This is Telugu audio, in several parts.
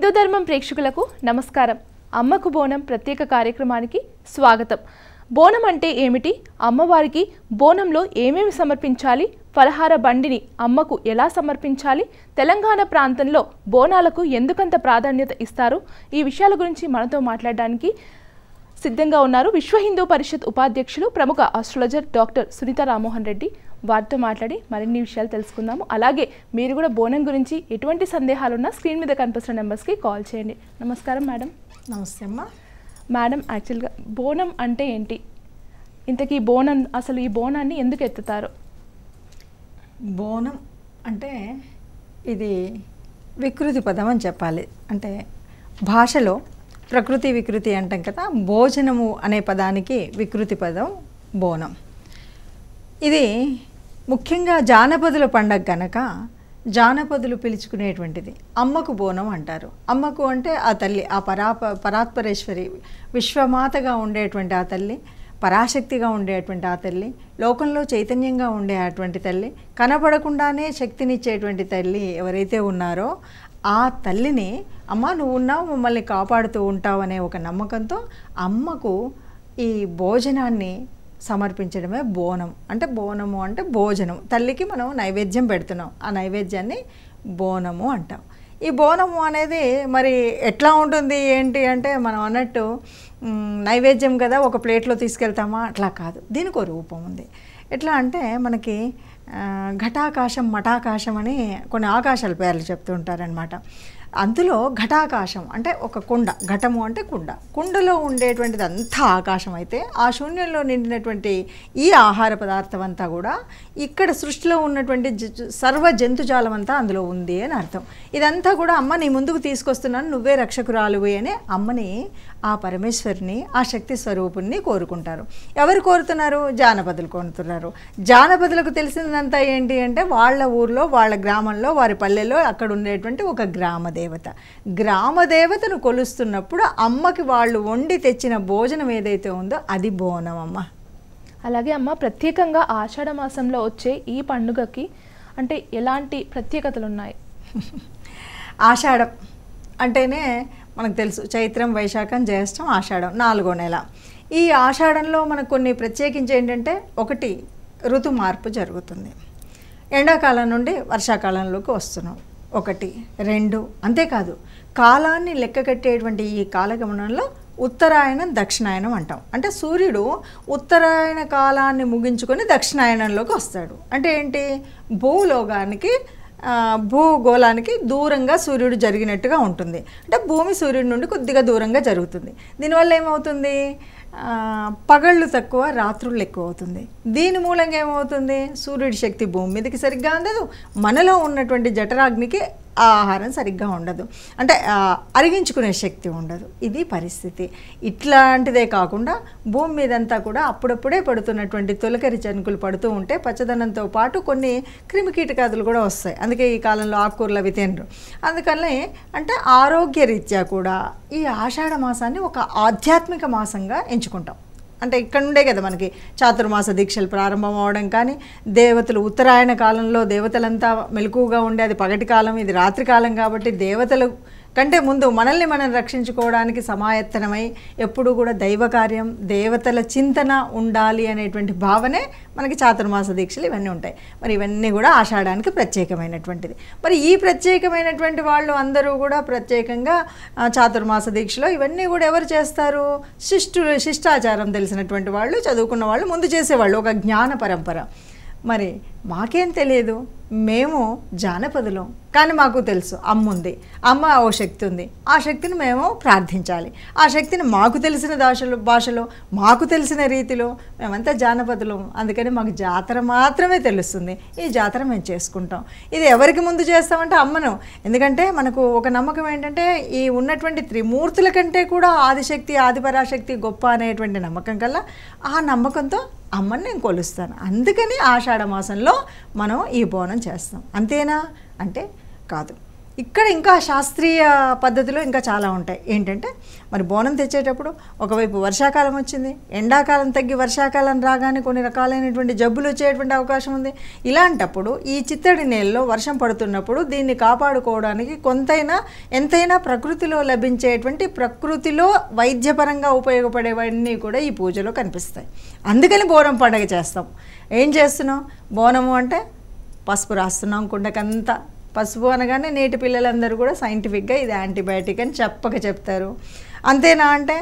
హిందూ ధర్మం ప్రేక్షకులకు నమస్కారం. అమ్మకు బోనం ప్రత్యేక కార్యక్రమానికి స్వాగతం. బోనం అంటే ఏమిటి, అమ్మవారికి బోనంలో ఏమేమి సమర్పించాలి, ఫలహార బండిని అమ్మకు ఎలా సమర్పించాలి, తెలంగాణ ప్రాంతంలో బోనాలకు ఎందుకంత ప్రాధాన్యత ఇస్తారు, ఈ విషయాల గురించి మనతో మాట్లాడడానికి సిద్ధంగా ఉన్నారు విశ్వ హిందూ పరిషత్ ఉపాధ్యక్షులు, ప్రముఖ ఆస్ట్రాలజర్ డాక్టర్ సునీత రామ్మోహన్ రెడ్డి. వారితో మాట్లాడి మరిన్ని విషయాలు తెలుసుకుందాము. అలాగే మీరు కూడా బోనం గురించి ఎటువంటి సందేహాలున్నా స్క్రీన్ మీద కనిపిస్తున్న నెంబర్స్కి కాల్ చేయండి. నమస్కారం మేడం. నమస్తే అమ్మా. మేడం, యాక్చువల్గా బోనం అంటే ఏంటి, ఇంతకీ బోనం అసలు ఈ బోనాన్ని ఎందుకు ఎత్తుతారు? బోనం అంటే ఇది వికృతి పదం అని చెప్పాలి. అంటే భాషలో ప్రకృతి వికృతి అంటాం కదా, భోజనము అనే పదానికి వికృతి పదం బోనం. ఇది ముఖ్యంగా జానపదుల పండగ కనుక జానపదులు పిలుచుకునేటువంటిది. అమ్మకు బోనం అంటారు. అమ్మకు అంటే ఆ తల్లి, ఆ పరాత్పరేశ్వరి, విశ్వమాతగా ఉండేటువంటి ఆ తల్లి, పరాశక్తిగా ఉండేటువంటి ఆ తల్లి, లోకంలో చైతన్యంగా ఉండే అటువంటి తల్లి, కనబడకుండానే శక్తినిచ్చేటువంటి తల్లి ఎవరైతే ఉన్నారో ఆ తల్లిని అమ్మ నువ్వు ఉన్నావు, మమ్మల్ని కాపాడుతూ ఉంటావు అనే ఒక నమ్మకంతో అమ్మకు ఈ భోజనాన్ని సమర్పించడమే బోనం. అంటే బోనము అంటే భోజనం, తల్లికి మనం నైవేద్యం పెడుతున్నాం, ఆ నైవేద్యాన్ని బోనము అంటాం. ఈ బోనము అనేది మరి ఎట్లా ఉంటుంది ఏంటి అంటే, మనం అన్నట్టు నైవేద్యం కదా ఒక ప్లేట్లో తీసుకెళ్తామా, అట్లా కాదు. దీనికి ఒక రూపం ఉంది. ఎట్లా అంటే మనకి ఘటాకాశం, మఠాకాశం అని కొన్ని ఆకాశాల పేర్లు చెప్తూ ఉంటారనమాట. అందులో ఘటాకాశం అంటే ఒక కుండ, ఘటము అంటే కుండ, కుండలో ఉండేటువంటిది అంతా ఆకాశం అయితే ఆ శూన్యంలో నిండినటువంటి ఈ ఆహార పదార్థం అంతా కూడా ఇక్కడ సృష్టిలో ఉన్నటువంటి సర్వ జంతుజాలం అంతా అందులో ఉంది అని అర్థం. ఇదంతా కూడా అమ్మ నీ ముందుకు తీసుకొస్తున్నాను, నువ్వే రక్షకురాలువి అని అమ్మని, ఆ పరమేశ్వరిని, ఆ శక్తి స్వరూపుణ్ణి కోరుకుంటారు. ఎవరు కోరుతున్నారు? జానపదులు కోరుతున్నారు. జానపదులకు తెలిసిందంతా ఏంటి అంటే వాళ్ళ ఊర్లో, వాళ్ళ గ్రామంలో, వారి పల్లెల్లో అక్కడ ఉండేటువంటి ఒక గ్రామదేవత. గ్రామదేవతను కొలుస్తున్నప్పుడు అమ్మకి వాళ్ళు వండి తెచ్చిన భోజనం ఏదైతే ఉందో అది బోనం అమ్మ. అలాగే అమ్మ, ప్రత్యేకంగా ఆషాఢ మాసంలో వచ్చే ఈ పండుగకి అంటే ఎలాంటి ప్రత్యేకతలు ఉన్నాయి? ఆషాఢం అంటేనే మనకు తెలుసు, చైత్రం, వైశాఖం, జ్యేష్టం, ఆషాఢం 4వ నెల. ఈ ఆషాఢంలో మనకు కొన్ని ప్రత్యేకించి ఏంటంటే, ఒకటి ఋతు మార్పు జరుగుతుంది, ఎండాకాలం నుండి వర్షాకాలంలోకి వస్తున్నాం. 1, 2 అంతేకాదు, కాలాన్ని లెక్క కట్టేటువంటి ఈ కాలగమనంలో ఉత్తరాయణం, దక్షిణాయనం అంటాం. అంటే సూర్యుడు ఉత్తరాయణ కాలాన్ని ముగించుకొని దక్షిణాయనంలోకి వస్తాడు. అంటే ఏంటి, భూలోకానికి, భూగోళానికి దూరంగా సూర్యుడు జరిగినట్టుగా ఉంటుంది. అంటే భూమి సూర్యుడి నుండి కొద్దిగా దూరంగా జరుగుతుంది. దీనివల్ల ఏమవుతుంది, పగళ్ళు తక్కువ, రాత్రులు ఎక్కువ అవుతుంది. దీని మూలంగా ఏమవుతుంది, సూర్యుడి శక్తి భూమి మీదకి సరిగ్గా అందదు, మనలో ఉన్నటువంటి జఠరాగ్నికి ఆహారం సరిగ్గా ఉండదు, అంటే అరిగించుకునే శక్తి ఉండదు. ఇది పరిస్థితి. ఇట్లాంటిదే కాకుండా భూమి మీదంతా కూడా అప్పుడప్పుడే పడుతున్నటువంటి తొలకరి చెనుకులు పడుతూ ఉంటే పచ్చదనంతో పాటు కొన్ని క్రిమికీటకాదులు కూడా వస్తాయి. అందుకే ఈ కాలంలో ఆకుకూరలు అవి తినరు. అందుకని అంటే ఆరోగ్యరీత్యా కూడా ఈ ఆషాఢ మాసాన్ని ఒక ఆధ్యాత్మిక మాసంగా ఎంచుకుంటాం. అంటే ఇక్కడ నుండే కదా మనకి చాతుర్మాస దీక్షలు ప్రారంభం అవడం. కానీ దేవతలు ఉత్తరాయణ కాలంలో దేవతలంతా మెలకువగా ఉండే, అది పగటి కాలం, ఇది రాత్రి కాలం కాబట్టి దేవతలు కంటే ముందు మనల్ని మనం రక్షించుకోవడానికి సమాయత్తనమై ఎప్పుడూ కూడా దైవ కార్యం, దేవతల చింతన ఉండాలి అనేటువంటి భావనే మనకి చాతుర్మాస దీక్షలు ఇవన్నీ ఉంటాయి. మరి ఇవన్నీ కూడా ఆషాఢానికి ప్రత్యేకమైనటువంటిది. మరి ఈ ప్రత్యేకమైనటువంటి వాళ్ళు అందరూ కూడా ప్రత్యేకంగా చాతుర్మాస దీక్షలో ఇవన్నీ కూడా ఎవరు చేస్తారు? శిష్టాచారం తెలిసినటువంటి వాళ్ళు, చదువుకున్న వాళ్ళు ముందు చేసేవాళ్ళు, ఒక జ్ఞాన పరంపర. మరి మాకేం తెలియదు, మేము జానపదులం, కానీ మాకు తెలుసు అమ్మ ఉంది, అమ్మ ఓ శక్తి ఉంది, ఆ శక్తిని మేము ప్రార్థించాలి, ఆ శక్తిని మాకు తెలిసిన భాషలో మాకు తెలిసిన రీతిలో, మేమంతా జానపదులం. అందుకని మాకు జాతర మాత్రమే తెలుస్తుంది, ఈ జాతర మేము చేసుకుంటాం. ఇది ఎవరికి ముందు చేస్తామంటే అమ్మను. ఎందుకంటే మనకు ఒక నమ్మకం ఏంటంటే, ఈ ఉన్నటువంటి త్రిమూర్తుల కంటే కూడా ఆదిశక్తి, ఆదిపరాశక్తి గొప్ప అనేటువంటి నమ్మకం కల్లా ఆ నమ్మకంతో అమ్మని నేను కొలుస్తాను. అందుకని ఆషాఢ మాసంలో మనం ఈ బోనం చేస్తాం. అంతేనా అంటే కాదు. ఇక్కడ ఇంకా శాస్త్రీయ పద్ధతిలో ఇంకా చాలా ఉంటాయి. ఏంటంటే మరి బోనం తెచ్చేటప్పుడు ఒకవైపు వర్షాకాలం వచ్చింది, ఎండాకాలం తగ్గి వర్షాకాలం రాగానే కొన్ని రకాలైనటువంటి జబ్బులు వచ్చేటువంటి అవకాశం ఉంది. ఇలాంటప్పుడు ఈ చిత్తడి నేలలో వర్షం పడుతున్నప్పుడు దీన్ని కాపాడుకోవడానికి ఎంతైనా ప్రకృతిలో లభించేటువంటి ప్రకృతిలో వైద్యపరంగా ఉపయోగపడేవన్నీ కూడా ఈ పూజలో కనిపిస్తాయి. అందుకని బోనం పండుగ చేస్తాం. ఏం చేస్తున్నాం? బోనము అంటే పసుపు రాస్తున్నాం కుండకంతా. పసుపు అనగానే నేటి పిల్లలందరూ కూడా సైంటిఫిక్గా ఇది యాంటీబయాటిక్ అని చెప్తారు. అంతేనా అంటే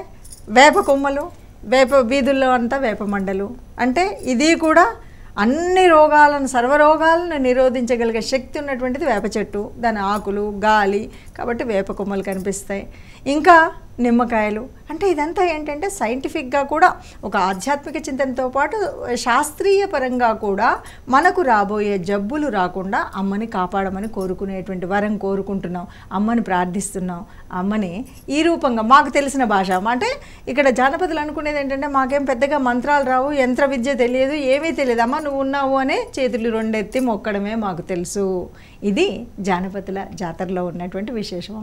వేప కొమ్మలు, వేప వీధుల్లో అంతా వేప మండలు, అంటే ఇది కూడా అన్ని రోగాలను సర్వరోగాలను నిరోధించగలిగే శక్తి ఉన్నటువంటిది వేప చెట్టు, దాని ఆకులు, గాలి, కాబట్టి వేప కొమ్మలు కనిపిస్తాయి. ఇంకా నిమ్మకాయలు, అంటే ఇదంతా ఏంటంటే సైంటిఫిక్గా కూడా ఒక ఆధ్యాత్మిక చింతనతో పాటు శాస్త్రీయ పరంగా కూడా మనకు రాబోయే జబ్బులు రాకుండా అమ్మని కాపాడమని కోరుకునేటువంటి వరం కోరుకుంటున్నాం. అమ్మని ప్రార్థిస్తున్నాం. అమ్మని ఈ రూపంగా మాకు తెలిసిన భాష అంటే ఇక్కడ జానపదులు అనుకునేది ఏంటంటే మాకేం పెద్దగా మంత్రాలు రావు, యంత్ర విద్య తెలియదు, ఏమీ తెలియదు, అమ్మ నువ్వు ఉన్నావు అనే చేతులు రెండెత్తి మొక్కడమే మాకు తెలుసు. ఇది జానపదుల జాతరలో ఉన్నటువంటి విశేషం.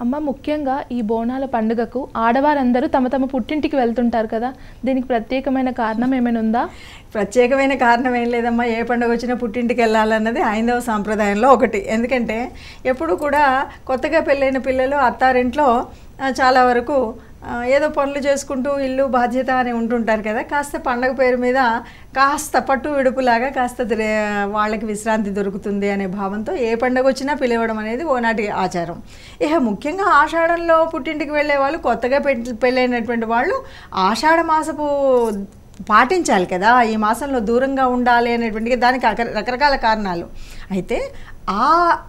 అమ్మ, ముఖ్యంగా ఈ బోనాల పండుగకు ఆడవారందరూ తమ తమ పుట్టింటికి వెళ్తుంటారు కదా, దీనికి ప్రత్యేకమైన కారణం ఏమైనా ఉందా? ప్రత్యేకమైన కారణం ఏం లేదమ్మా. ఏ పండుగ వచ్చినా పుట్టింటికి వెళ్ళాలన్నది హైందవ సాంప్రదాయంలో ఒకటి. ఎందుకంటే ఎప్పుడు కూడా కొత్తగా పెళ్ళైన పిల్లలు అత్తారింట్లో చాలా వరకు ఏదో పనులు చేసుకుంటూ ఇల్లు బాధ్యత అని ఉంటుంటారు కదా. కాస్త పండగ పేరు మీద కాస్త పట్టు విడుపులాగా కాస్త వాళ్ళకి విశ్రాంతి దొరుకుతుంది అనే భావంతో ఏ పండుగ వచ్చినా పిలవడం అనేది ఓనాటి ఆచారం. ఇక ముఖ్యంగా ఆషాఢంలో పుట్టింటికి వెళ్ళే వాళ్ళు, కొత్తగా పెళ్ళైనటువంటి వాళ్ళు ఆషాఢ మాసపు పాటించాలి కదా, ఈ మాసంలో దూరంగా ఉండాలి అనేటువంటి దానికి రకరకాల కారణాలు. అయితే ఆ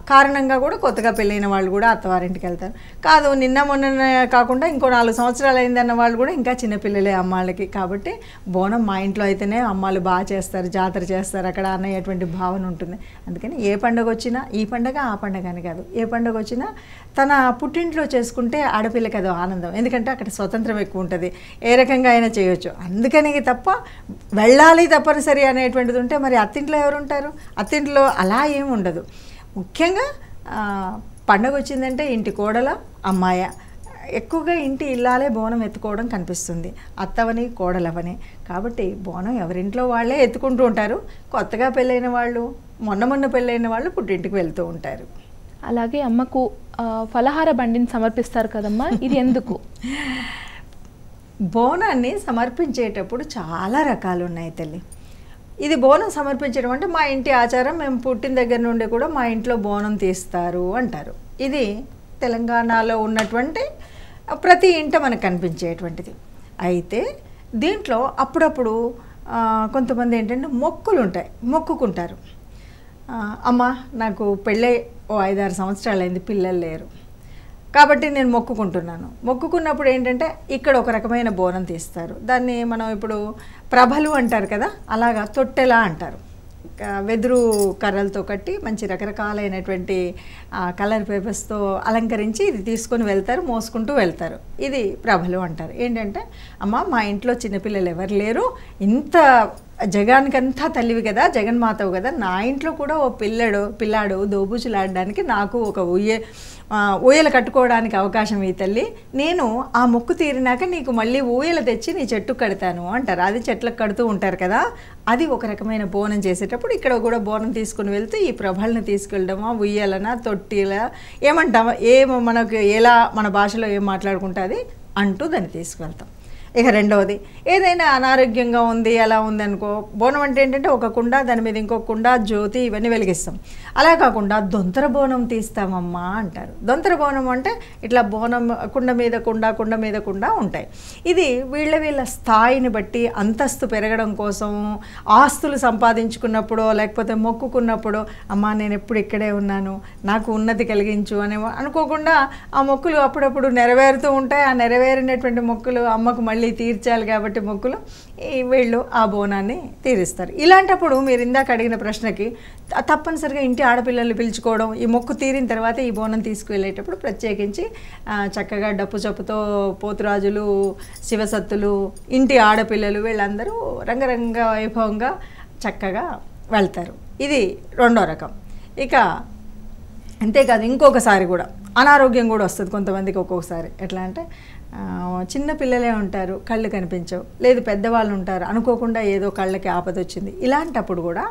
కారణంగా కూడా కొత్తగా పెళ్ళైన వాళ్ళు కూడా అత్తవారింటికి వెళ్తారు. కాదు నిన్న మొన్న కాకుండా ఇంకో 4 సంవత్సరాలు అయిందన్న వాళ్ళు కూడా ఇంకా చిన్నపిల్లలే అమ్మాళ్ళకి. కాబట్టి బోనం మా ఇంట్లో అయితేనే అమ్మాళ్ళు బాగా చేస్తారు, జాతర చేస్తారు అక్కడ అనేటువంటి భావన ఉంటుంది. అందుకని ఏ పండుగ వచ్చినా, ఈ పండుగ ఆ పండుగ అని కాదు, ఏ పండుగ వచ్చినా తన పుట్టింట్లో చేసుకుంటే ఆడపిల్లకి అదో ఆనందం. ఎందుకంటే అక్కడ స్వతంత్రం ఎక్కువ ఉంటుంది, ఏ రకంగా అయినా చేయొచ్చు. అందుకని తప్ప వెళ్ళాలి తప్పనిసరి అనేటువంటిది ఉంటే మరి అత్తింట్లో ఎవరు ఉంటారు? అత్తింట్లో అలా ఏమి ఉండదు. ముఖ్యంగా పండగ వచ్చిందంటే ఇంటి కోడల, అమ్మాయ, ఎక్కువగా ఇంటి ఇల్లాలే బోనం ఎత్తుకోవడం కనిపిస్తుంది, అత్తవని కోడలవని. కాబట్టి బోనం ఎవరింట్లో వాళ్ళే ఎత్తుకుంటూ ఉంటారు. కొత్తగా పెళ్ళైన వాళ్ళు, మొన్న పెళ్ళైన వాళ్ళు పుట్టింటికి వెళ్తూ ఉంటారు. అలాగే అమ్మకు ఫలహార బండిని సమర్పిస్తారు కదమ్మా, ఇది ఎందుకు? బోనాన్ని సమర్పించేటప్పుడు చాలా రకాలు ఉన్నాయి తల్లి. ఇది బోనం సమర్పించడం అంటే మా ఇంటి ఆచారం, మేము పుట్టిన దగ్గర నుండి కూడా మా ఇంట్లో బోనం తీస్తారు అంటారు. ఇది తెలంగాణలో ఉన్నటువంటి ప్రతి ఇంట మనకు కనిపించేటువంటిది. అయితే దీంట్లో అప్పుడప్పుడు కొంతమంది ఏంటంటే మొక్కులు ఉంటాయి, మొక్కుకుంటారు. అమ్మ నాకు పెళ్ళై 5-6 సంవత్సరాలు అయింది, పిల్లలు లేరు, కాబట్టి నేను మొక్కుకున్నప్పుడు ఏంటంటే ఇక్కడ ఒక రకమైన బోనం తీస్తారు. దాన్ని మనం ఇప్పుడు ప్రభలు అంటారు కదా, అలాగా తొట్టెలా అంటారు. వెదురు కర్రలతో కట్టి మంచి రకరకాలైనటువంటి కలర్ పేపర్స్తో అలంకరించి ఇది తీసుకొని వెళ్తారు, మోసుకుంటూ వెళ్తారు. ఇది ప్రభలు అంటారు. ఏంటంటే అమ్మ మా ఇంట్లో చిన్నపిల్లలు ఎవరు లేరు, ఇంత జగానికంతా తల్లివి కదా, జగన్మాతవు కదా, నా ఇంట్లో కూడా ఓ పిల్లాడు దోబూచులాడడానికి నాకు ఒక ఊయల కట్టుకోవడానికి అవకాశం ఈ తల్లి, నేను ఆ మొక్కు తీరినాక నీకు మళ్ళీ ఊయల తెచ్చి నీ చెట్టు కడతాను అంటారు. అది చెట్లకు కడుతూ ఉంటారు కదా, అది ఒక రకమైన బోనం చేసేటప్పుడు ఇక్కడ కూడా బోనం తీసుకుని వెళ్తూ ఈ ప్రభల్ని తీసుకెళ్ళడమా, ఉయ్యాలనా, తొట్టిలా ఏమంటామా, మనకు ఎలా మన భాషలో ఏం మాట్లాడుకుంటుంది అంటూ దాన్ని తీసుకువెళ్తాం. ఇక రెండవది, ఏదైనా అనారోగ్యంగా ఉంది అలా ఉందనుకో, బోనం అంటే ఏంటంటే ఒక కుండ, దాని మీద ఇంకొక కుండ, జ్యోతి, ఇవన్నీ వెలిగిస్తాం. అలా కాకుండా దొంతర బోనం తీస్తామమ్మా అంటారు. దొంతర బోనం అంటే ఇట్లా బోనం కుండ మీద కుండ ఉంటాయి. ఇది వీళ్ళ స్థాయిని బట్టి అంతస్తు పెరగడం కోసం, ఆస్తులు సంపాదించుకున్నప్పుడు లేకపోతే మొక్కుకున్నప్పుడు అమ్మా నేను ఎప్పుడు ఇక్కడే ఉన్నాను, నాకు ఉన్నతి కలిగించు అని అనుకోకుండా ఆ మొక్కులు అప్పుడప్పుడు నెరవేరుతూ ఉంటాయి. ఆ నెరవేరినటువంటి మొక్కులు అమ్మకు మళ్ళీ తీర్చాలి కాబట్టి మొక్కులు వీళ్ళు ఆ బోనాన్ని తీరుస్తారు. ఇలాంటప్పుడు మీరు ఇందాక అడిగిన ప్రశ్నకి తప్పనిసరిగా ఇంటి ఆడపిల్లల్ని పిలుచుకోవడం, ఈ మొక్కు తీరిన తర్వాత ఈ బోనం తీసుకువెళ్ళేటప్పుడు ప్రత్యేకించి చక్కగా డప్పు చప్పుతో పోతురాజులు, శివసత్తులు, ఇంటి ఆడపిల్లలు వీళ్ళందరూ రంగరంగ వైభవంగా చక్కగా వెళ్తారు. ఇది రెండో రకం. ఇక అంతేకాదు ఇంకొకసారి కూడా అనారోగ్యం కూడా వస్తుంది కొంతమందికి. ఒక్కొక్కసారి ఎట్లా అంటే చిన్న పిల్లలే ఉంటారు, కళ్ళు కనిపించవు, లేదు పెద్దవాళ్ళు ఉంటారు, అనుకోకుండా ఏదో కళ్ళకి ఆపద వచ్చింది. ఇలాంటప్పుడు కూడా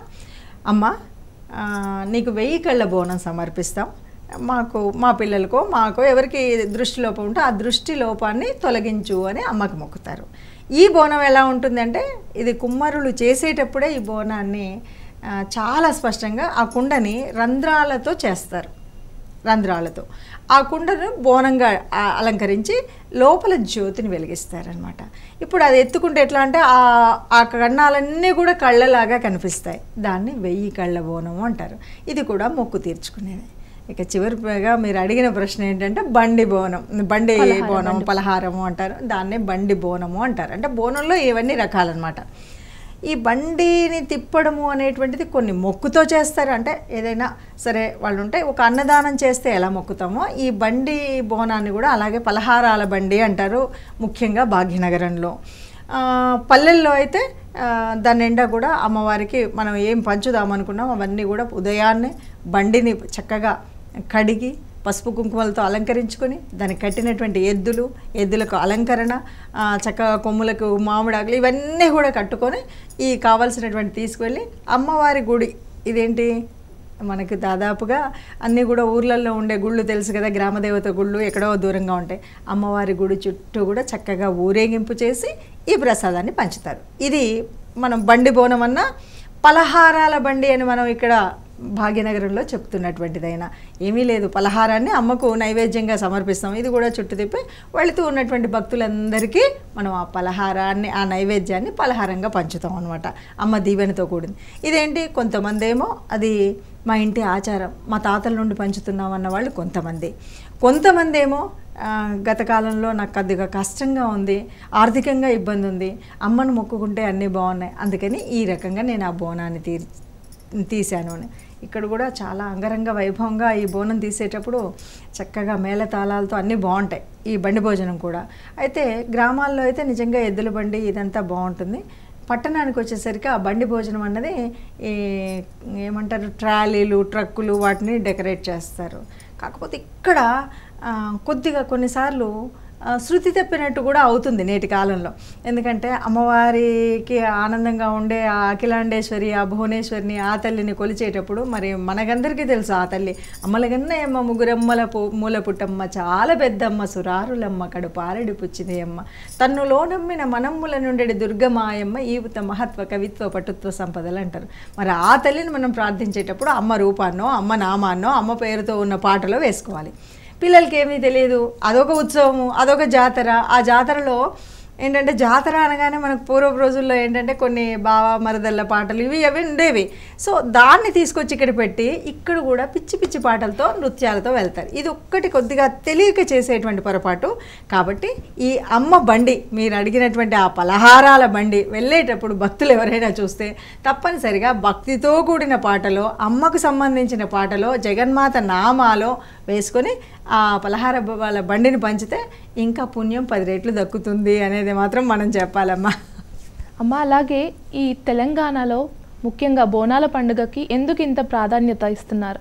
అమ్మ నీకు 1000 కళ్ళ బోనం సమర్పిస్తాం, మాకు మా పిల్లలకో మాకో ఎవరికి దృష్టి లోపం ఉంటే ఆ దృష్టి లోపాన్ని తొలగించు అని అమ్మకు మొక్కుతారు. ఈ బోనం ఎలా ఉంటుందంటే ఇది కుమ్మరులు చేసేటప్పుడే ఈ బోనాన్ని చాలా స్పష్టంగా ఆ కుండని రంధ్రాలతో చేస్తారు. రంధ్రాలతో ఆ కుండను బోనంగా అలంకరించి లోపల జ్యోతిని వెలిగిస్తారనమాట. ఇప్పుడు అది ఎత్తుకుంటే ఎట్లా అంటే ఆ కన్నాలన్నీ కూడా కళ్ళలాగా కనిపిస్తాయి. దాన్ని 1000 కళ్ళ బోనము అంటారు. ఇది కూడా మొక్కు తీర్చుకునేది. ఇక చివరిగా మీరు అడిగిన ప్రశ్న ఏంటంటే బండి బోనం పలహారము అంటారు, దాన్నే బండి బోనము అంటారు. అంటే బోనంలో ఇవన్నీ రకాలన్నమాట. ఈ బండిని తిప్పడము అనేటువంటిది కొన్ని మొక్కుతో చేస్తారు. అంటే ఏదైనా సరే వాళ్ళు ఉంటే ఒక అన్నదానం చేస్తే ఎలా మొక్కుతామో ఈ బండి బోనాన్ని కూడా అలాగే పలహారాల బండి అంటారు, ముఖ్యంగా భాగ్యనగరంలో. పల్లెల్లో అయితే దాని నిండా కూడా అమ్మవారికి మనం ఏం పంచుదామనుకున్నాం అవన్నీ కూడా ఉదయాన్నే బండిని చక్కగా కడిగి పసుపు కుంకుమలతో అలంకరించుకొని దానికి కట్టినటువంటి ఎద్దులకు అలంకరణ, చక్కగా కొమ్ములకు మామిడాకులు ఇవన్నీ కూడా కట్టుకొని ఈ కావాల్సినటువంటి తీసుకువెళ్ళి అమ్మవారి గుడి, ఇదేంటి మనకి దాదాపుగా అన్నీ కూడా ఊర్లలో ఉండే గుళ్ళు తెలుసు కదా, గ్రామదేవత గుళ్ళు ఎక్కడో దూరంగా ఉంటాయి. అమ్మవారి గుడి చుట్టూ కూడా చక్కగా ఊరేగింపు చేసి ఈ ప్రసాదాన్ని పంచుతారు. ఇది మనం బండి బోనం అన్న పలహారాల బండి అని మనం ఇక్కడ భాగ్యనగరంలో చెప్తున్నటువంటిదైనా ఏమీ లేదు. పలహారాన్ని అమ్మకు నైవేద్యంగా సమర్పిస్తాం. ఇది కూడా చుట్టూ తిప్పి వెళుతూ ఉన్నటువంటి భక్తులందరికీ మనం ఆ పలహారాన్ని ఆ నైవేద్యాన్ని పలహారంగా పంచుతాం అనమాట, అమ్మ దీవెనతో కూడింది. ఇదేంటి కొంతమంది ఏమో అది మా ఇంటి ఆచారం, మా తాతల నుండి పంచుతున్నాం అన్న వాళ్ళు కొంతమంది ఏమో గత కాలంలో నాకు కొద్దిగా కష్టంగా ఉంది, ఆర్థికంగా ఇబ్బంది ఉంది, అమ్మను మొక్కుకుంటే అన్నీ బాగున్నాయి, అందుకని ఈ రకంగా నేను ఆ బోనాన్ని తీశాను అని. ఇక్కడ కూడా చాలా అంగరంగ వైభవంగా ఈ బోనం తీసేటప్పుడు చక్కగా మేళతాళాలతో అన్నీ బాగుంటాయి, ఈ బండి భోజనం కూడా. అయితే గ్రామాల్లో అయితే నిజంగా ఎద్దుల బండి ఇదంతా బాగుంటుంది. పట్టణానికి వచ్చేసరికి ఆ బండి భోజనం అన్నది ఏమంటారు ట్రాలీలు, ట్రక్కులు వాటిని డెకరేట్ చేస్తారు. కాకపోతే ఇక్కడ కొద్దిగా కొన్నిసార్లు శృతి తప్పినట్టు కూడా అవుతుంది నేటి కాలంలో. ఎందుకంటే అమ్మవారికి ఆనందంగా ఉండే ఆ అఖిలాండేశ్వరి, ఆ భువనేశ్వరిని, ఆ తల్లిని కొలిచేటప్పుడు మరి మనకందరికీ తెలుసు ఆ తల్లి అమ్మలగన్నయమ్మ, ముగ్గురమ్మల మూల పుట్టమ్మ, చాలా పెద్దమ్మ, సురారులమ్మ, కడుపారెడి పుచ్చిదేయమ్మ, తన్నులో నమ్మిన మనమ్ముల నుండి దుర్గమాయమ్మ, ఈవుత మహత్వ కవిత్వ పటుత్వ సంపదలు అంటారు. మరి ఆ తల్లిని మనం ప్రార్థించేటప్పుడు అమ్మ రూపాన్నో, అమ్మ నామాన్నో, అమ్మ పేరుతో ఉన్న పాటలో వేసుకోవాలి. పిల్లలకి ఏమీ తెలియదు, అదొక ఉత్సవము, అదొక జాతర. ఆ జాతరలో ఏంటంటే జాతర అనగానే మనకు పూర్వపు రోజుల్లో ఏంటంటే కొన్ని బావ మరదళ్ళ పాటలు అవి ఉండేవి. సో దాన్ని తీసుకొచ్చి ఇక్కడ పెట్టి ఇక్కడ కూడా పిచ్చి పిచ్చి పాటలతో నృత్యాలతో వెళ్తారు. ఇది ఒక్కటి కొద్దిగా తెలియక చేసేటువంటి పొరపాటు. కాబట్టి ఈ అమ్మ బండి, మీరు అడిగినటువంటి ఆ పలహారాల బండి వెళ్ళేటప్పుడు భక్తులు ఎవరైనా చూస్తే తప్పనిసరిగా భక్తితో కూడిన పాటలో, అమ్మకు సంబంధించిన పాటలో, జగన్మాత నామాలో వేసుకొని ఆ పలహార వాళ్ళ బండిని పంచితే ఇంకా పుణ్యం 10 రెట్లు దక్కుతుంది అనేది మాత్రం మనం చెప్పాలమ్మా. అమ్మ అలాగే ఈ తెలంగాణలో ముఖ్యంగా బోనాల పండుగకి ఎందుకు ఇంత ప్రాధాన్యత ఇస్తున్నారు?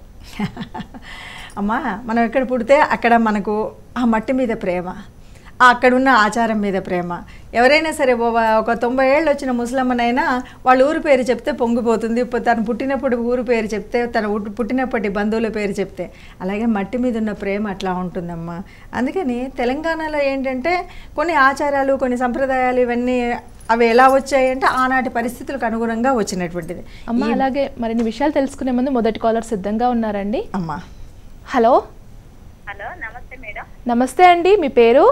అమ్మా మనం ఎక్కడ పుడితే అక్కడ మనకు ఆ మట్టి మీద ప్రేమ, అక్కడున్న ఆచారం మీద ప్రేమ. ఎవరైనా సరే ఒక 90 ఏళ్ళు వచ్చిన ముసలమ్మనైనా వాళ్ళ ఊరు పేరు చెప్తే పొంగిపోతుంది. తను పుట్టినప్పుడు ఊరు పేరు చెప్తే, తన పుట్టినప్పటి బంధువుల పేరు చెప్తే, అలాగే మట్టి మీద ఉన్న ప్రేమ అట్లా ఉంటుందమ్మా. అందుకని తెలంగాణలో ఏంటంటే కొన్ని ఆచారాలు, కొన్ని సంప్రదాయాలు ఇవన్నీ అవి ఎలా వచ్చాయంటే ఆనాటి పరిస్థితులకు అనుగుణంగా వచ్చినటువంటిది. అమ్మ అలాగే మరిన్ని విషయాలు తెలుసుకునే ముందు మొదటి కాలర్ సిద్ధంగా ఉన్నారండి. అమ్మా హలో. హలో నమస్తే మేడం. నమస్తే అండి, మీ పేరు?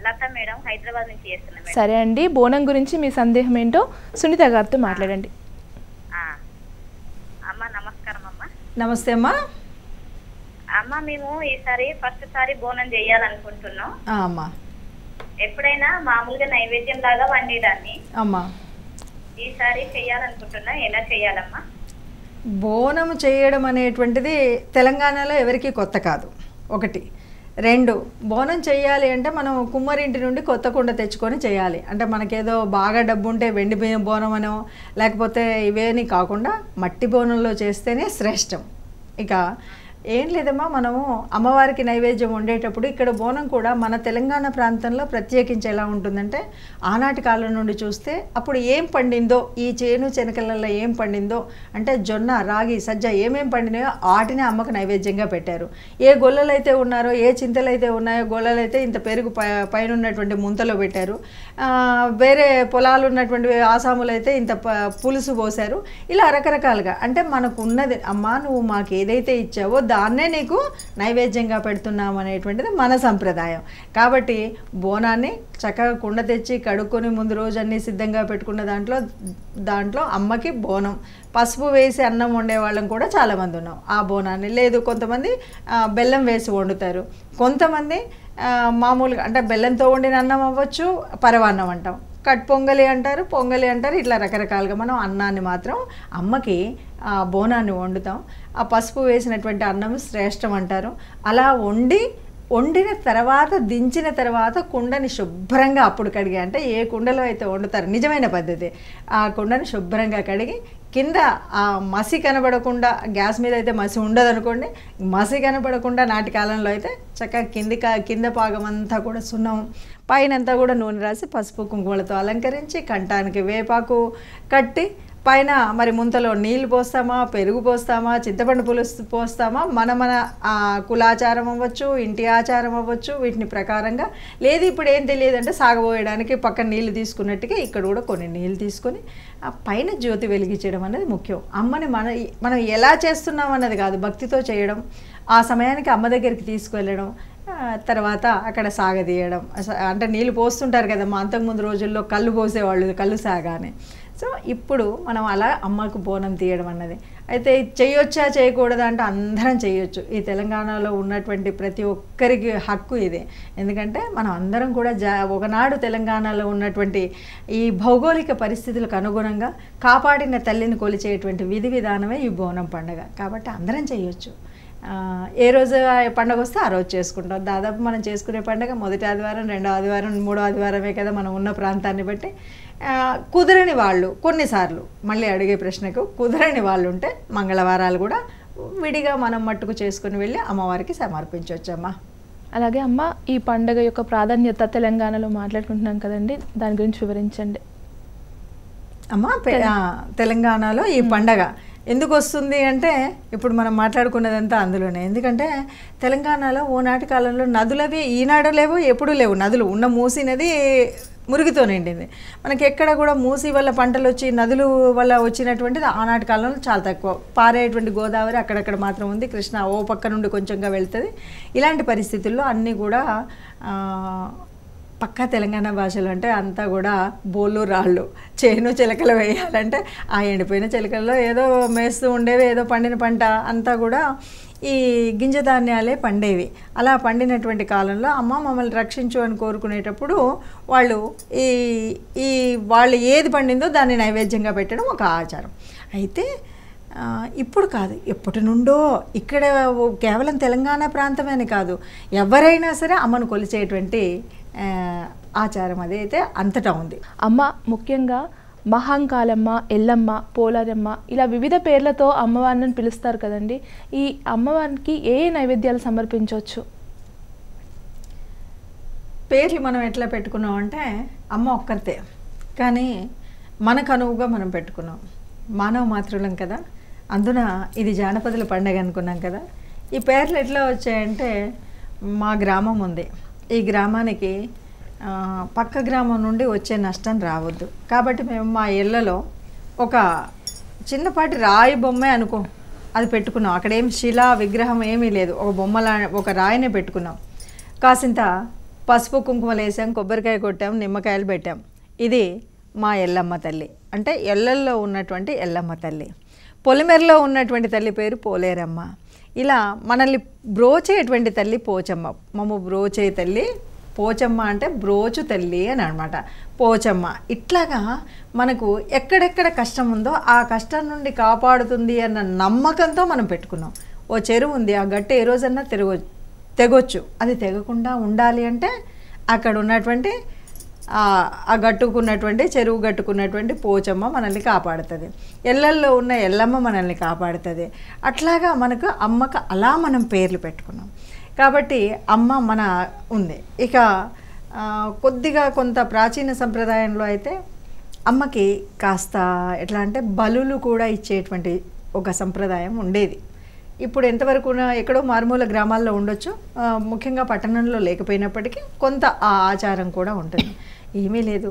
లత మేడం, హైదరాబాద్ నుంచి చేస్తున్నా మేడం. సరే అండి, బోనం గురించి మీ సందేహం ఏంటో సునీత గారితో మాట్లాడండి. అమ్మ నమస్కారం అమ్మ. నమస్తే అమ్మా. అమ్మ మేము ఈసారి ఫస్ట్ సారి బోనం చేయాలనుకుంటున్నాం. అమ్మా ఎప్పుడైనా మామూలుగా నైవేద్యం లాగా వండేదాన్ని, అమ్మా ఈసారి చేయాలనుకుంటున్నా. ఎలా చేయాలమ్మా? బోనం చేయడం అనేటువంటిది తెలంగాణలో ఎవరికీ కొత్త కాదు. 1. 2, బోనం చేయాలి అంటే మనం కుమ్మరింటి నుండి కొత్త కుండ తెచ్చుకొని చేయాలి. అంటే మనకేదో బాగా డబ్బు ఉంటే వెండి బోనం అనో లేకపోతే ఇవేని కాకుండా మట్టి బోనంలో చేస్తేనే శ్రేష్టం. ఇక ఏం లేదమ్మా, మనము అమ్మవారికి నైవేద్యం వండేటప్పుడు ఇక్కడ బోనం కూడా మన తెలంగాణ ప్రాంతంలో ప్రత్యేకించి ఎలా ఉంటుందంటే, ఆనాటి కాలం నుండి చూస్తే అప్పుడు ఏం పండిందో, ఈ చేను చెనకలలో ఏం పండిందో అంటే జొన్న, రాగి, సజ్జ ఏమేం పండినాయో వాటిని అమ్మకు నైవేద్యంగా పెట్టారు. ఏ గొల్లలు అయితే ఉన్నారో, ఏ చింతలు అయితే ఉన్నాయో, గొల్లలు అయితే ఇంత పెరుగు పైన ఉన్నటువంటి ముంతలో పెట్టారు. వేరే పొలాలు ఉన్నటువంటి ఆసాములు అయితే ఇంత పులుసు పోసారు. ఇలా రకరకాలుగా అంటే మనకు ఉన్నది, అమ్మా నువ్వు మాకు ఏదైతే ఇచ్చావో దాన్నే నీకు నైవేద్యంగా పెడుతున్నాము అనేటువంటిది మన సంప్రదాయం. కాబట్టి బోనాన్ని చక్కగా కుండ తెచ్చి కడుక్కొని ముందు రోజు అన్నీ సిద్ధంగా పెట్టుకున్న దాంట్లో అమ్మకి బోనం, పసుపు వేసి అన్నం వండే వాళ్ళం కూడా చాలామంది ఉన్నాం. ఆ బోనాన్ని లేదు, కొంతమంది బెల్లం వేసి వండుతారు, కొంతమంది మామూలుగా అంటే బెల్లంతో వండిన అన్నం అవ్వచ్చు, పరవాన్నం అంటాం, పొంగలి అంటారు, ఇట్లా రకరకాలుగా మనం అన్నాన్ని మాత్రం అమ్మకి బోనాన్ని వండుతాం. ఆ పసుపు వేసినటువంటి అన్నం శ్రేష్టం అంటారు. అలా వండిన తర్వాత, దించిన తర్వాత కుండని శుభ్రంగా అప్పుడు కడిగి, అంటే ఏ కుండలో అయితే వండుతారు నిజమైన పద్ధతి, ఆ కుండని శుభ్రంగా కడిగి కింద ఆ మసి కనబడకుండా, గ్యాస్ మీద అయితే మసి ఉండదు అనుకోండి, మసి కనబడకుండా నాటి కాలంలో అయితే చక్కగా కింద భాగం అంతా కూడా సున్నం, పైనంతా కూడా నూనె రాసి పసుపు కుంకుమలతో అలంకరించి కంఠానికి వేపాకు కట్టి, పైన మరి ముంతలో నీళ్ళు పోస్తామా, పెరుగు పోస్తామా, చింతపండు పులుసు పోస్తామా, మన కులాచారం అవ్వచ్చు, ఇంటి ఆచారం అవ్వచ్చు, వీటిని ప్రకారంగా లేదు ఇప్పుడు ఏం తెలియదంటే సాగబోయడానికి పక్కన నీళ్ళు తీసుకున్నట్టుగా ఇక్కడ కూడా కొన్ని నీళ్ళు తీసుకొని ఆ పైన జ్యోతి వెలిగించడం అనేది ముఖ్యం. అమ్మని మనం ఎలా చేస్తున్నాం అన్నది కాదు, భక్తితో చేయడం, ఆ సమయానికి అమ్మ దగ్గరికి తీసుకువెళ్ళడం, తర్వాత అక్కడ సాగదీయడం. అంటే నీళ్ళు పోస్తుంటారు కదమ్మా, అంతకుముందు రోజుల్లో కళ్ళు పోసేవాళ్ళు, కళ్ళు సాగానే. సో ఇప్పుడు మనం అలా అమ్మకు బోనం తీయడం అన్నది అయితే చేయొచ్చా చేయకూడదా అంటే అందరం చేయొచ్చు. ఈ తెలంగాణలో ఉన్నటువంటి ప్రతి ఒక్కరికి హక్కు ఇదే. ఎందుకంటే మనం అందరం కూడా ఒకనాడు తెలంగాణలో ఉన్నటువంటి ఈ భౌగోళిక పరిస్థితులకు అనుగుణంగా కాపాడిన తల్లిని కొలిచేటువంటి విధి విధానమే ఈ బోనం పండుగ. కాబట్టి అందరం చేయొచ్చు. ఏ రోజు పండుగ వస్తే ఆ రోజు చేసుకుంటాం. దాదాపు మనం చేసుకునే పండుగ మొదటి ఆదివారం, రెండో ఆదివారం, మూడో ఆదివారమే కదా మనం ఉన్న ప్రాంతాన్ని బట్టి. కుదరని వాళ్ళు కొన్నిసార్లు, మళ్ళీ అడిగే ప్రశ్నకు కుదరని వాళ్ళు ఉంటే మంగళవారాలు కూడా విడిగా మనం మట్టుకు చేసుకుని వెళ్ళి అమ్మవారికి సమర్పించవచ్చమ్మా. అలాగే అమ్మ, ఈ పండుగ యొక్క ప్రాధాన్యత తెలంగాణలో మాట్లాడుకుంటున్నాం కదండి, దాని గురించి వివరించండి. అమ్మ, తెలంగాణలో ఈ పండగ ఎందుకు వస్తుంది అంటే ఇప్పుడు మనం మాట్లాడుకున్నదంతా అందులోనే. ఎందుకంటే తెలంగాణలో ఓనాటి కాలంలో నదులవి ఈనాడు లేవు, ఎప్పుడు లేవు. నదులు ఉన్న మూసీ నది మురుగుతో నిండింది. మనకి ఎక్కడ కూడా మూసీ వల్ల పంటలు వచ్చి, నదులు వల్ల వచ్చినటువంటిది ఆనాటి కాలంలో చాలా తక్కువ. పారేటువంటి గోదావరి అక్కడక్కడ మాత్రం ఉంది, కృష్ణ ఓ పక్క నుండి కొంచెంగా వెళ్తుంది. ఇలాంటి పరిస్థితుల్లో అన్నీ కూడా పక్కా తెలంగాణ భాషలో అంటే అంతా కూడా బోళ్ళు రాళ్ళు, చేను చిలకలు వేయాలంటే ఆ ఎండిపోయిన చిలకల్లో ఏదో మేస్తూ ఉండేవి, ఏదో పండిన పంట అంతా కూడా ఈ గింజ ధాన్యాలే పండేవి. అలా పండినటువంటి కాలంలో అమ్మ మమ్మల్ని రక్షించు అని కోరుకునేటప్పుడు వాళ్ళు వాళ్ళు ఏది పండిందో దాన్ని నైవేద్యంగా పెట్టడం ఒక ఆచారం. అయితే ఇప్పుడు కాదు, ఎప్పటి నుండో ఇక్కడ కేవలం తెలంగాణ ప్రాంతమే అని కాదు, ఎవరైనా సరే అమ్మను కొలిచేటువంటి ఆచారం అదైతే అంతటా ఉంది. అమ్మ ముఖ్యంగా మహాంకాళమ్మ, ఎల్లమ్మ, పోలారమ్మ ఇలా వివిధ పేర్లతో అమ్మవారిని పిలుస్తారు కదండి. ఈ అమ్మవారికి ఏ నైవేద్యాలు సమర్పించవచ్చు? పేర్లు మనం ఎట్లా పెట్టుకున్నాం అంటే అమ్మ ఒక్కరితే, కానీ మనకు అనువుగా మనం పెట్టుకున్నాం. మానవ మాతృలం కదా, అందున ఇది జానపదుల పండుగ అనుకున్నాం కదా. ఈ పేర్లు ఎట్లా వచ్చాయంటే, మా గ్రామం ఉంది, ఈ గ్రామానికి పక్క గ్రామం నుండి వచ్చే నష్టం రావద్దు కాబట్టి మేము మా ఇళ్లలో ఒక చిన్నపాటి రాయి బొమ్మే అనుకో అది పెట్టుకున్నాం. అక్కడేం శిలా విగ్రహం ఏమీ లేదు, ఒక బొమ్మలా ఒక రాయినే పెట్టుకున్నాం. కాసింత పసుపు కుంకుమలు వేసాం, కొబ్బరికాయ కొట్టాం, నిమ్మకాయలు పెట్టాం. ఇది మా ఎల్లమ్మ తల్లి, అంటే ఎల్లల్లో ఉన్నటువంటి ఎల్లమ్మ తల్లి. పొలిమేరలో ఉన్నటువంటి తల్లి పేరు పోలేరమ్మ. ఇలా మనల్ని బ్రోచేటువంటి తల్లి పోచమ్మ. మమ్మ బ్రోచే తల్లి పోచమ్మ, అంటే బ్రోచు తల్లి అని అనమాట, పోచమ్మ. ఇట్లాగా మనకు ఎక్కడెక్కడ కష్టం ఉందో ఆ కష్టం నుండి కాపాడుతుంది అన్న నమ్మకంతో మనం పెట్టుకున్నాం. ఓ చెరువు ఉంది, ఆ గట్టు ఏ రోజన్నా తెగొచ్చు. అది తెగకుండా ఉండాలి అంటే అక్కడ ఉన్నటువంటి ఆ గట్టుకున్నటువంటి చెరువు గట్టుకున్నటువంటి పోచమ్మ మనల్ని కాపాడుతుంది, ఎల్లల్లో ఉన్న ఎల్లమ్మ మనల్ని కాపాడుతుంది. అట్లాగా మనకు అమ్మకు అలా మనం పేర్లు పెట్టుకున్నాం కాబట్టి అమ్మ మన ఉంది. ఇక కొద్దిగా కొంత ప్రాచీన సంప్రదాయంలో అయితే అమ్మకి కాస్త ఎట్లా అంటే బలులు కూడా ఇచ్చేటువంటి ఒక సంప్రదాయం ఉండేది. ఇప్పుడు ఎంతవరకు ఎక్కడో మారుమూల గ్రామాల్లో ఉండొచ్చు, ముఖ్యంగా పట్టణంలో లేకపోయినప్పటికీ కొంత ఆ ఆచారం కూడా ఉంటుంది. ఏమీ లేదు,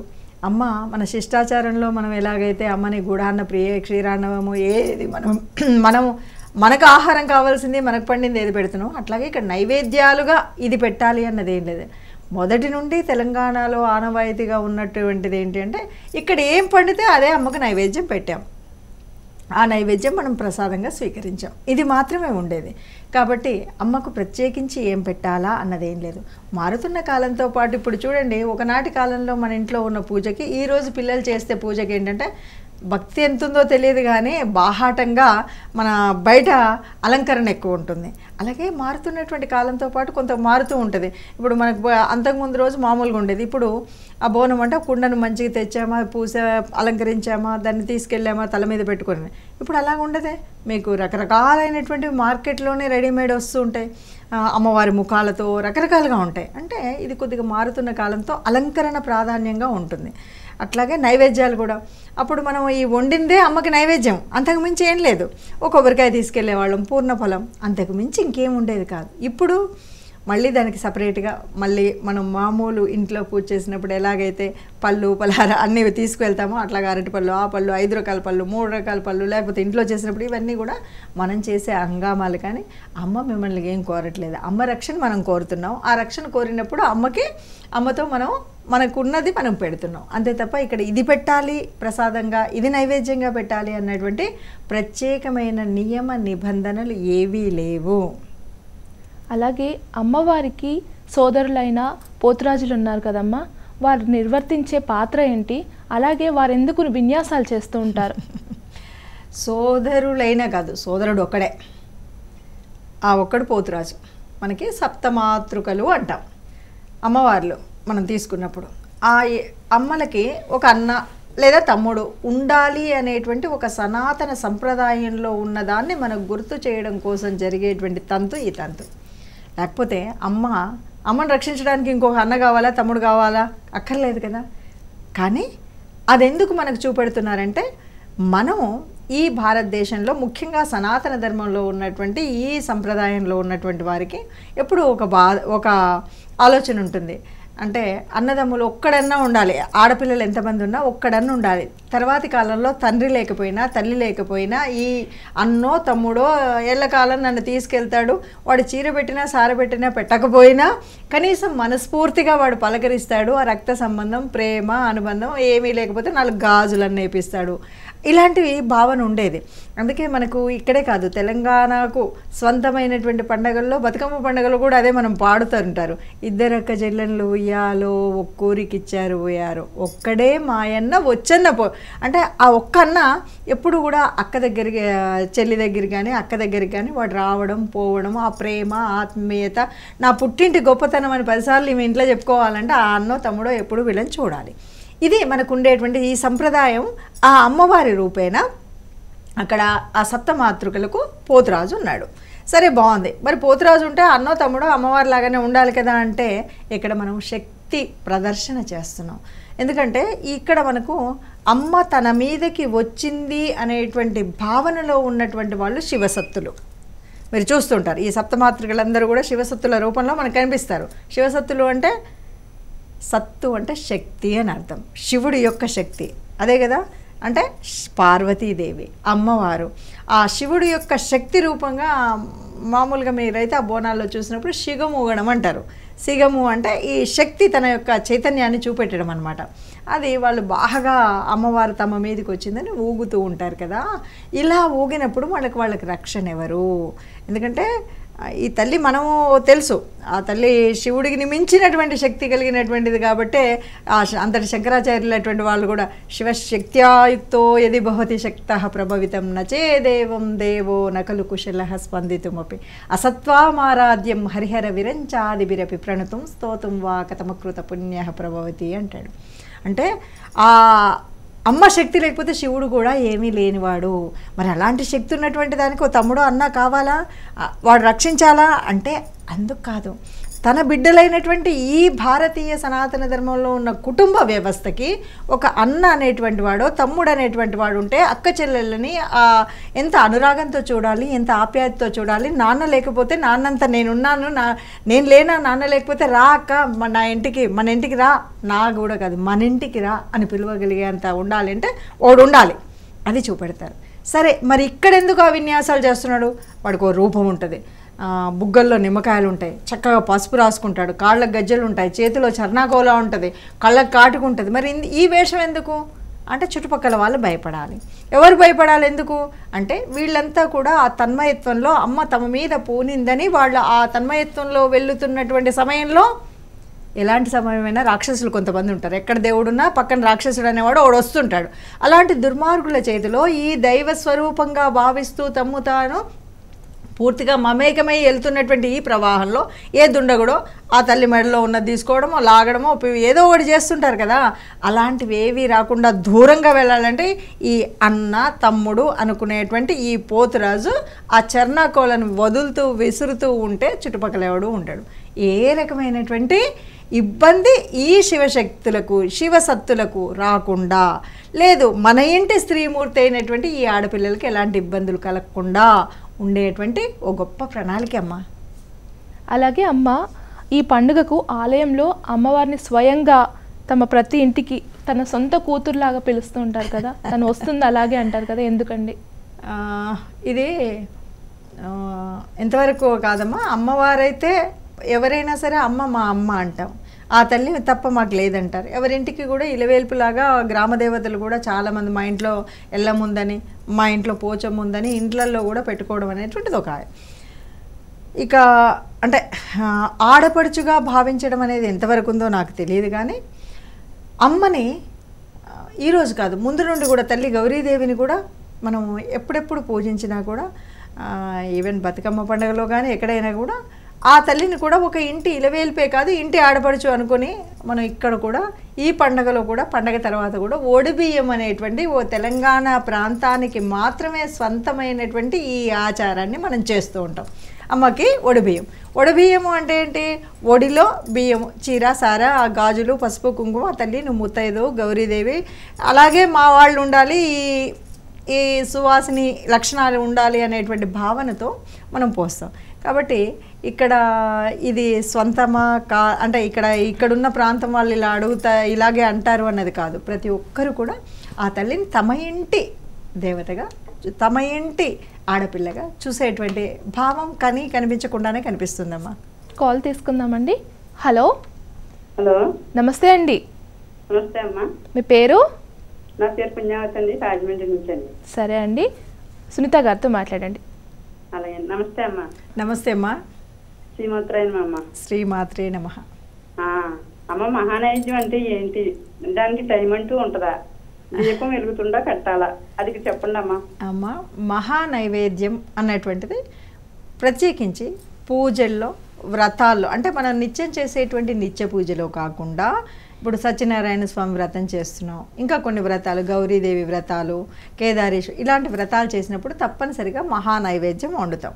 అమ్మ మన శిష్టాచారంలో మనం ఎలాగైతే అమ్మని గుడాన్న ప్రియ క్షీరాన్నవము ఏది మనకు ఆహారం కావాల్సింది మనకు పండింది ఏది పెడుతున్నాం, అట్లాగే ఇక్కడ నైవేద్యాలుగా ఇది పెట్టాలి అన్నది ఏం లేదు. మొదటి నుండి తెలంగాణలో ఆనవాయితీగా ఉన్నటువంటిది ఏంటి అంటే ఇక్కడ ఏం పండితే అదే అమ్మకు నైవేద్యం పెట్టాం, ఆ నైవేద్యం మనం ప్రసాదంగా స్వీకరించాం, ఇది మాత్రమే ఉండేది. కాబట్టి అమ్మకు ప్రత్యేకించి ఏం పెట్టాలా అన్నదేం లేదు. మారుతున్న కాలంతో పాటు ఇప్పుడు చూడండి, ఒకనాటి కాలంలో మన ఇంట్లో ఉన్న పూజకి ఈరోజు పిల్లలు చేస్తే పూజకి ఏంటంటే భక్తి ఎంతుందో తెలియదు కానీ బాహాటంగా మన బయట అలంకరణ ఎక్కువ ఉంటుంది. అలాగే మారుతున్నటువంటి కాలంతో పాటు కొంత మారుతూ ఉంటుంది. ఇప్పుడు మనకు అంతకుముందు రోజు మామూలుగా ఉండేది, ఇప్పుడు ఆ బోనం అంటే కుండను మంచిగా తెచ్చామా, పూస అలంకరించామా, దాన్ని తీసుకెళ్ళామా, తల మీద పెట్టుకుని. ఇప్పుడు అలాగ ఉండదే, మీకు రకరకాలైనటువంటి మార్కెట్లోనే రెడీమేడ్ వస్తూ ఉంటాయి, అమ్మవారి ముఖాలతో రకరకాలుగా ఉంటాయి. అంటే ఇది కొద్దిగా మారుతున్న కాలంతో అలంకరణ ప్రాధాన్యంగా ఉంటుంది. అట్లాగే నైవేద్యాలు కూడా అప్పుడు మనం ఈ వండిందే అమ్మకి నైవేద్యం, అంతకు మించి ఏం లేదు. ఒక కొబ్బరికాయ తీసుకెళ్లేవాళ్ళం, పూర్ణఫలం, అంతకు మించి ఇంకేం ఉండేది కాదు. ఇప్పుడు మళ్ళీ దానికి సపరేట్గా మళ్ళీ మనం మామూలు ఇంట్లో పూజ చేసినప్పుడు ఎలాగైతే పళ్ళు పలహార అన్నీ తీసుకువెళ్తామో అట్లాగా అరటి పళ్ళు, ఆ పళ్ళు, 5 రకాల పళ్ళు, 3 రకాల పళ్ళు, లేకపోతే ఇంట్లో చేసినప్పుడు ఇవన్నీ కూడా మనం చేసే హంగామాలు. కానీ అమ్మ మిమ్మల్ని ఏం కోరట్లేదు, అమ్మ రక్షణ మనం కోరుతున్నాం. ఆ రక్షణ కోరినప్పుడు అమ్మతో మనకున్నది మనం పెడుతున్నాం అంతే తప్ప ఇక్కడ ఇది పెట్టాలి ప్రసాదంగా, ఇది నైవేద్యంగా పెట్టాలి అన్నటువంటి ప్రత్యేకమైన నియమ నిబంధనలు ఏవీ లేవు. అలాగే అమ్మవారికి సోదరులైన పోతురాజులు ఉన్నారు కదమ్మా, వారు నిర్వర్తించే పాత్ర ఏంటి, అలాగే వారు ఎందుకు విన్యాసాలు చేస్తూ ఉంటారు? సోదరులైనా కాదు, సోదరుడు ఒక్కడే, ఆ ఒక్కడు పోతురాజు. మనకి సప్తమాతృకలు అంటాం అమ్మవార్లు. మనం తీసుకున్నప్పుడు ఆ అమ్మలకి ఒక అన్న లేదా తమ్ముడు ఉండాలి అనేటువంటి ఒక సనాతన సంప్రదాయంలో ఉన్నదాన్ని మనకు గుర్తు చేయడం కోసం జరిగేటువంటి తంతు ఈ తంతు. లేకపోతే అమ్మను రక్షించడానికి ఇంకొక అన్న కావాలా, తమ్ముడు కావాలా, అక్కర్లేదు కదా. కానీ అదెందుకు మనకు చూపెడుతున్నారంటే మనం ఈ భారతదేశంలో ముఖ్యంగా సనాతన ధర్మంలో ఉన్నటువంటి ఈ సంప్రదాయంలో ఉన్నటువంటి వారికి ఎప్పుడూ ఒక ఆలోచన ఉంటుంది. అంటే అన్నదమ్ములు ఒక్కడన్నా ఉండాలి, ఆడపిల్లలు ఎంతమంది ఉన్నా ఒక్కడన్నా ఉండాలి. తర్వాతి కాలంలో తండ్రి లేకపోయినా తల్లి లేకపోయినా ఈ అన్నో తమ్ముడో ఎల్లకాలం నన్ను తీసుకెళ్తాడు, వాడు చీర పెట్టినా సార పెట్టినా పెట్టకపోయినా కనీసం మనస్ఫూర్తిగా వాడు పలకరిస్తాడు. ఆ రక్త సంబంధం, ప్రేమ, అనుబంధం ఏమీ లేకపోతే 4 గాజులను నేపిస్తాడు. ఇలాంటివి భావన ఉండేది. అందుకే మనకు ఇక్కడే కాదు, తెలంగాణకు స్వంతమైనటువంటి పండగల్లో బతుకమ్మ పండుగలు కూడా అదే మనం పాడుతుంటారు. 2 అక్క చెల్లెళ్ళు ఉయ్యాలో ఒక్కూరికిచ్చారు ఉయ్యారు, ఒక్కడే మాయన్న వచ్చన్న అంటే ఆ ఒక్క అన్న ఎప్పుడు కూడా అక్క దగ్గరికి, చెల్లి దగ్గరికి కానీ అక్క దగ్గరికి కానీ వాడు రావడం పోవడం, ఆ ప్రేమ ఆత్మీయత, నా పుట్టింటి గొప్పతనం అని 10 సార్లు మీ ఇంట్లో చెప్పుకోవాలంటే ఆ అన్నో తమ్ముడో ఎప్పుడు వీళ్ళని చూడాలి. ఇది మనకు ఉండేటువంటి ఈ సంప్రదాయం. ఆ అమ్మవారి రూపేణ అక్కడ ఆ సప్తమాతృకలకు పోతురాజు ఉన్నాడు. సరే, బాగుంది. మరి పోతురాజు ఉంటే అన్నో తమ్ముడో అమ్మవారి లాగానే ఉండాలి కదా అంటే ఇక్కడ మనం శక్తి ప్రదర్శన చేస్తున్నాం. ఎందుకంటే ఇక్కడ మనకు అమ్మ తన మీదకి వచ్చింది అనేటువంటి భావనలో ఉన్నటువంటి వాళ్ళు శివసత్తులు. మీరు చూస్తుంటారు ఈ సప్తమాతృకలందరూ కూడా శివసత్తుల రూపంలో మనకు కనిపిస్తారు. శివసత్తులు అంటే సత్తు అంటే శక్తి అని అర్థం, శివుడి యొక్క శక్తి అదే కదా. అంటే పార్వతీదేవి అమ్మవారు ఆ శివుడి యొక్క శక్తి రూపంగా మామూలుగా మీరైతే ఆ బోనాల్లో చూసినప్పుడు సిగమూగడం అంటారు. సిగము అంటే ఈ శక్తి తన యొక్క చైతన్యాన్ని చూపెట్టడం అనమాట. అది వాళ్ళు బాగా అమ్మవారు తమ మీదకి వచ్చిందని ఊగుతూ ఉంటారు కదా. ఇలా ఊగినప్పుడు వాళ్ళకి రక్షణ ఎవరు? ఎందుకంటే ఈ తల్లి మనము తెలుసు ఆ తల్లి శివుడికి మించినటువంటి శక్తి కలిగినటువంటిది కాబట్టి అంతటి శంకరాచార్యులటువంటి వాళ్ళు కూడా శివశక్త్యాయుక్తో యది భవతి శక్తః ప్రభవితం నచే దేవం దేవో నకలు కుశలః స్పందితుమపి అసత్వామారాధ్యం హరిహర విరంచాదిభిరపి ప్రణుతుం స్తోతుం వా కథమకృత పుణ్యః ప్రభవతి అంటాడు. అంటే ఆ అమ్మ శక్తి లేకపోతే శివుడు కూడా ఏమీ లేనివాడు. మరి అలాంటి శక్తి ఉన్నటువంటి దానికి ఓ తమ్ముడు అన్న కావాలా, వాడు రక్షించాలా అంటే అందుకు కాదు. తన బిడ్డలైనటువంటి ఈ భారతీయ సనాతన ధర్మంలో ఉన్న కుటుంబ వ్యవస్థకి ఒక అన్న అనేటువంటి వాడు, తమ్ముడు అనేటువంటి వాడు ఉంటే అక్క చెల్లెళ్ళని ఎంత అనురాగంతో చూడాలి, ఎంత ఆప్యాయతతో చూడాలి. నాన్న లేకపోతే నాన్నంత నేనున్నాను, నేను లేనా, నాన్న లేకపోతే రా అక్క మన ఇంటికి రా, నా కూడా కాదు మన ఇంటికి రా అని పిలవగలిగేంత ఉండాలి. అంటే వాడు ఉండాలి, అది చూపెడతారు. సరే, మరి ఇక్కడ ఎందుకు ఆ విన్యాసాలు చేస్తున్నాడు? వాడికి ఓ రూపం ఉంటుంది, బుగ్గల్లో నిమ్మకాయలు ఉంటాయి, చక్కగా పసుపు రాసుకుంటాడు, కాళ్ళకు గజ్జలు ఉంటాయి, చేతిలో చర్నాకోలా ఉంటుంది, కళ్ళకు కాటుకుంటుంది. మరి ఈ వేషం ఎందుకు అంటే చుట్టుపక్కల వాళ్ళు భయపడాలి. ఎవరు భయపడాలి ఎందుకు అంటే వీళ్ళంతా కూడా ఆ తన్మయత్వంలో అమ్మ తమ మీద పూనిందని వాళ్ళు ఆ తన్మయత్వంలో వెళ్తున్నటువంటి సమయంలో ఎలాంటి సమయమైనా రాక్షసులు కొంతమంది ఉంటారు. ఎక్కడ దేవుడున్నా పక్కన రాక్షసుడు అనేవాడు వాడు వస్తుంటాడు. అలాంటి దుర్మార్గుల చేతిలో ఈ దైవ స్వరూపంగా భావిస్తూ తమ్ము తాను పూర్తిగా మమేకమై వెళ్తున్నటువంటి ఈ ప్రవాహంలో ఏ దుండగుడో ఆ తల్లి మెడలో ఉన్నది తీసుకోవడమో లాగడమో ఏదో ఒకటి చేస్తుంటారు కదా. అలాంటివి ఏవి రాకుండా దూరంగా వెళ్ళాలంటే ఈ అన్న తమ్ముడు అనుకునేటువంటి ఈ పోతురాజు ఆ చర్నాకోలను వదులుతూ విసురుతూ ఉంటే చుట్టుపక్కల ఎవడు ఉంటాడు. ఏ రకమైనటువంటి ఇబ్బంది ఈ శివశక్తులకు శివసత్తులకు రాకుండా లేదు, మన ఇంటి స్త్రీమూర్తి అయినటువంటి ఈ ఆడపిల్లలకి ఎలాంటి ఇబ్బందులు కలగకుండా ఉండేటువంటి ఓ గొప్ప ప్రణాళిక అమ్మ. అలాగే అమ్మ ఈ పండుగకు ఆలయంలో అమ్మవారిని స్వయంగా తమ ప్రతి ఇంటికి తన సొంత కూతురులాగా పిలుస్తూ ఉంటారు కదా, తను వస్తుంది అలాగే అంటారు కదా, ఎందుకండి? ఇది ఎంతవరకు కాదమ్మా, అమ్మవారైతే ఎవరైనా సరే అమ్మ మా అమ్మ అంటాం, ఆ తల్లి తప్ప మాకు లేదంటారు. ఎవరింటికి కూడా ఇలవేల్పులాగా గ్రామదేవతలు కూడా చాలామంది మా ఇంట్లో ఎల్లముందని, మా ఇంట్లో పోచముందని ఇంట్లల్లో కూడా పెట్టుకోవడం అనేటువంటిది ఒక ఇక అంటే ఆడపడుచుగా భావించడం అనేది ఎంతవరకు ఉందో నాకు తెలియదు. కానీ అమ్మని ఈరోజు కాదు ముందు నుండి కూడా తల్లి గౌరీదేవిని కూడా మనం ఎప్పుడెప్పుడు పూజించినా కూడా ఈవెన్ బతుకమ్మ పండుగలో కానీ ఎక్కడైనా కూడా ఆ తల్లిని కూడా ఒక ఇంటి ఇలవేల్పే కాదు ఇంటి ఆడపడుచు అనుకొని మనం ఇక్కడ కూడా ఈ పండగలో కూడా పండగ తర్వాత కూడా ఒడిబియ్యం అనేటువంటి ఓ తెలంగాణ ప్రాంతానికి మాత్రమే స్వంతమైనటువంటి ఈ ఆచారాన్ని మనం చేస్తూ ఉంటాం. అమ్మకి ఒడిబియ్యము అంటే ఏంటి? ఒడిలో బియ్యము, చీర సార, ఆ గాజులు, పసుపు, కుంకుమ, తల్లి నువ్వు ముత్తైదు గౌరీదేవి అలాగే మా వాళ్ళు ఉండాలి, ఈ సువాసిని లక్షణాలు ఉండాలి అనేటువంటి భావనతో మనం పోస్తాం. కాబట్టి ఇక్కడ ఇది స్వంతమా అంటే ఇక్కడున్న ప్రాంతం వాళ్ళు ఇలా ఇలాగే అంటారు అన్నది కాదు. ప్రతి ఒక్కరు కూడా ఆ తల్లిని తమ ఇంటి దేవతగా, తమ ఇంటి ఆడపిల్లగా చూసేటువంటి భావం కనిపించకుండానే కనిపిస్తుందమ్మా. కాల్ తీసుకుందామండి. హలో హలో, నమస్తే అండి. నమస్తే అమ్మా. మీ పేరు? నా పేరు పుణ్యావతి అండి, రాజమండ్రి నుంచి అండి. సరే అండి, సునీత గారితో మాట్లాడండి. అలాగే. నమస్తే అమ్మా. నమస్తే అమ్మా. శ్రీమాత్రే నమః. శ్రీమాత్రే నమః. అమ్మ, మహానైవేద్యం అంటే ఏంటి? దానికి టైం అంటూ ఉంటుందా? దీపం వెలుగుతుండా కట్టాలా? అది చెప్పండి అమ్మా. అమ్మ, మహానైవేద్యం అన్నటువంటిది ప్రత్యేకించి పూజల్లో వ్రతాల్లో అంటే మనం నిత్యం చేసేటువంటి నిత్య పూజలో కాకుండా ఇప్పుడు సత్యనారాయణ స్వామి వ్రతం చేస్తున్నాం, ఇంకా కొన్ని వ్రతాలు గౌరీదేవి వ్రతాలు, కేదారేశ్వర ఇలాంటి వ్రతాలు చేసినప్పుడు తప్పనిసరిగా మహానైవేద్యం వండుతాం.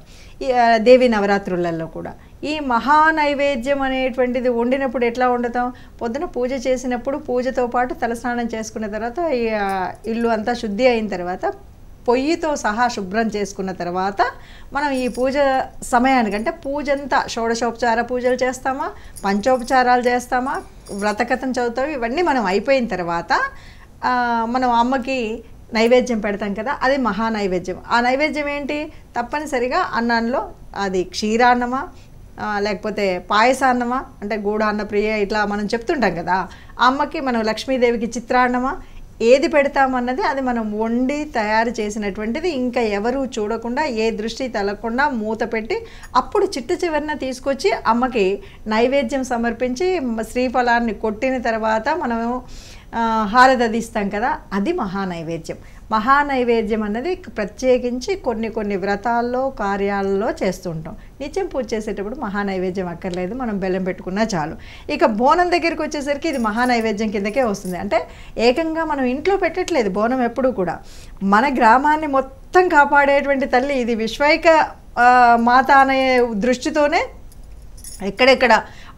దేవి నవరాత్రులలో కూడా ఈ మహానైవేద్యం అనేటువంటిది వండినప్పుడు ఎట్లా వండుతాం? పొద్దున పూజ చేసినప్పుడు పూజతో పాటు తలస్నానం చేసుకున్న తర్వాత ఇల్లు అంతా శుద్ధి అయిన తర్వాత పొయ్యితో సహా శుభ్రం చేసుకున్న తర్వాత మనం ఈ పూజ సమయానికంటే పూజంతా షోడశోపచార పూజలు చేస్తామా, పంచోపచారాలు చేస్తామా, వ్రతకథం చదువుతాం, ఇవన్నీ మనం అయిపోయిన తర్వాత మనం అమ్మకి నైవేద్యం పెడతాం కదా, అది మహానైవేద్యం. ఆ నైవేద్యం ఏంటి? తప్పనిసరిగా అన్నంలో అది క్షీరాన్నమా లేకపోతే పాయసాన్నమా అంటే గూడాన్న ప్రియ ఇట్లా మనం చెప్తుంటాం కదా, ఆ అమ్మకి మనం లక్ష్మీదేవికి చిత్రాన్నమా ఏది పెడతామన్నది అది మనం వండి తయారు చేసినటువంటిది ఇంకా ఎవరు చూడకుండా ఏ దృష్టి తలకుండా మూత పెట్టి అప్పుడు చిట్ట చివరిన తీసుకొచ్చి అమ్మకి నైవేద్యం సమర్పించి శ్రీఫలాన్ని కొట్టిన తర్వాత మనము హారతి ఇస్తాం కదా, అది మహానైవేద్యం. మహానైవేద్యం అన్నది ప్రత్యేకించి కొన్ని వ్రతాల్లో కార్యాలలో చేస్తుంటాం. నిత్యం పూజ చేసేటప్పుడు మహానైవేద్యం అక్కర్లేదు, మనం బెల్లం పెట్టుకున్నా చాలు. ఇక బోనం దగ్గరికి వచ్చేసరికి ఇది మహానైవేద్యం కిందకే వస్తుంది. అంటే ఏకంగా మనం ఇంట్లో పెట్టట్లేదు బోనం ఎప్పుడూ కూడా. మన గ్రామాన్ని మొత్తం కాపాడేటువంటి తల్లి ఇది, విశ్వైక మాత అనే దృష్టితోనే ఎక్కడెక్కడ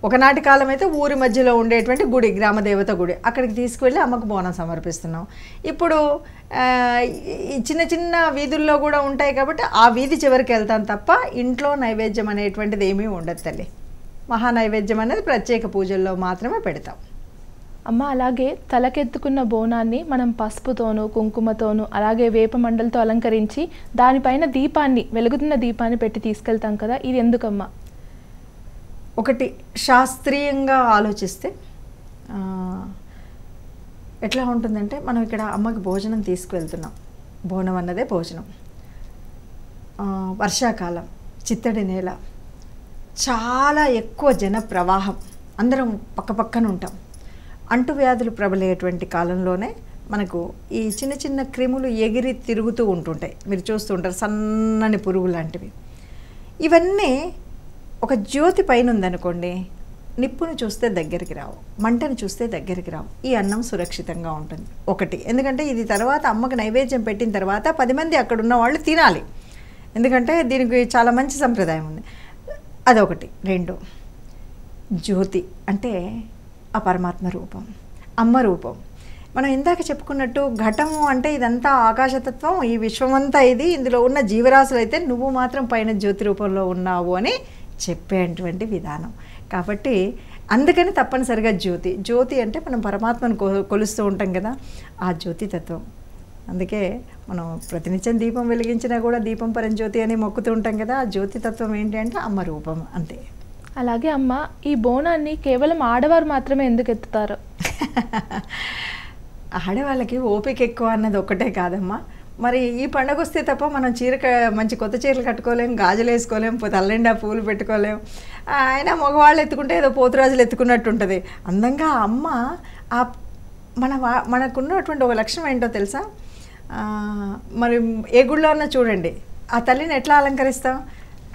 ఒకనాటి కాలం అయితే ఊరి మధ్యలో ఉండేటువంటి గుడి, గ్రామదేవత గుడి, అక్కడికి తీసుకువెళ్ళి అమ్మకు బోనం సమర్పిస్తున్నాం. ఇప్పుడు చిన్న చిన్న వీధుల్లో కూడా ఉంటాయి కాబట్టి ఆ వీధి చివరికి వెళ్తాం తప్ప ఇంట్లో నైవేద్యం అనేటువంటిది ఏమీ ఉండదు తల్లి. మహానైవేద్యం అనేది ప్రత్యేక పూజల్లో మాత్రమే పెడతాం. అమ్మ, అలాగే తలకెత్తుకున్న బోనాన్ని మనం పసుపుతోనూ కుంకుమతోనూ అలాగే వేప మండలతో అలంకరించి దానిపైన దీపాన్ని, వెలుగుతున్న దీపాన్ని పెట్టి తీసుకెళ్తాం కదా, ఇది ఎందుకమ్మా? ఒకటి శాస్త్రీయంగా ఆలోచిస్తే ఎట్లా ఉంటుందంటే, మనం ఇక్కడ అమ్మకి భోజనం తీసుకువెళ్తున్నాం. బోనం అన్నదే భోజనం. వర్షాకాలం, చిత్తడి నేల, చాలా ఎక్కువ జన ప్రవాహం, అందరం పక్కపక్కన ఉంటాం. అంటువ్యాధులు ప్రబలేటువంటి కాలంలోనే మనకు ఈ చిన్న చిన్న క్రిములు ఎగిరి తిరుగుతూ ఉంటుంటాయి. మీరు చూస్తుంటారు, సన్నని పురుగు లాంటివి. ఇవన్నీ ఒక జ్యోతి పైన ఉందనుకోండి, నిప్పును చూస్తే దగ్గరికి రావు, మంటను చూస్తే దగ్గరికి రావు. ఈ అన్నం సురక్షితంగా ఉంటుంది. ఒకటి, ఎందుకంటే ఇది తర్వాత అమ్మకి నైవేద్యం పెట్టిన తర్వాత 10 మంది అక్కడ ఉన్న వాళ్ళు తినాలి. ఎందుకంటే దీనికి చాలా మంచి సంప్రదాయం ఉంది. అదొకటి. 2, జ్యోతి అంటే ఆ పరమాత్మ రూపం, అమ్మ రూపం. మనం ఇందాక చెప్పుకున్నట్టు ఘటము అంటే ఇదంతా ఆకాశతత్వం, ఈ విశ్వమంతా ఇది, ఇందులో ఉన్న జీవరాశులు అయితే నువ్వు మాత్రం పైన జ్యోతి రూపంలో ఉన్నావు అని చెప్పేటువంటి విధానం. కాబట్టి అందుకని తప్పనిసరిగా జ్యోతి అంటే మనం పరమాత్మను కొలుస్తూ ఉంటాం కదా, ఆ జ్యోతి తత్వం. అందుకే మనం ప్రతినిత్యం దీపం వెలిగించినా కూడా దీపం పరంజ్యోతి అని మొక్కుతూ ఉంటాం కదా, ఆ జ్యోతి తత్వం ఏంటి అంటే అమ్మ రూపం, అంతే. అలాగే అమ్మ, ఈ బోనాన్ని కేవలం ఆడవారు మాత్రమే ఎందుకు ఎత్తుతారు? ఆడవాళ్ళకి ఓపిక ఎక్కువ అన్నది ఒక్కటే కాదమ్మా. మరి ఈ పండగ వస్తే తప్ప మనం మంచి కొత్త చీరలు కట్టుకోలేం, గాజులు వేసుకోలేం, తల్లిండా పూలు పెట్టుకోలేం. అయినా మగవాళ్ళు ఎత్తుకుంటే ఏదో పోతురాజులు ఎత్తుకున్నట్టు ఉంటుంది. అందంగా అమ్మ మనకున్నటువంటి ఒక లక్షణం ఏంటో తెలుసా? మరి ఏ గుళ్ళో అన్నా చూడండి, ఆ తల్లిని ఎట్లా అలంకరిస్తాం,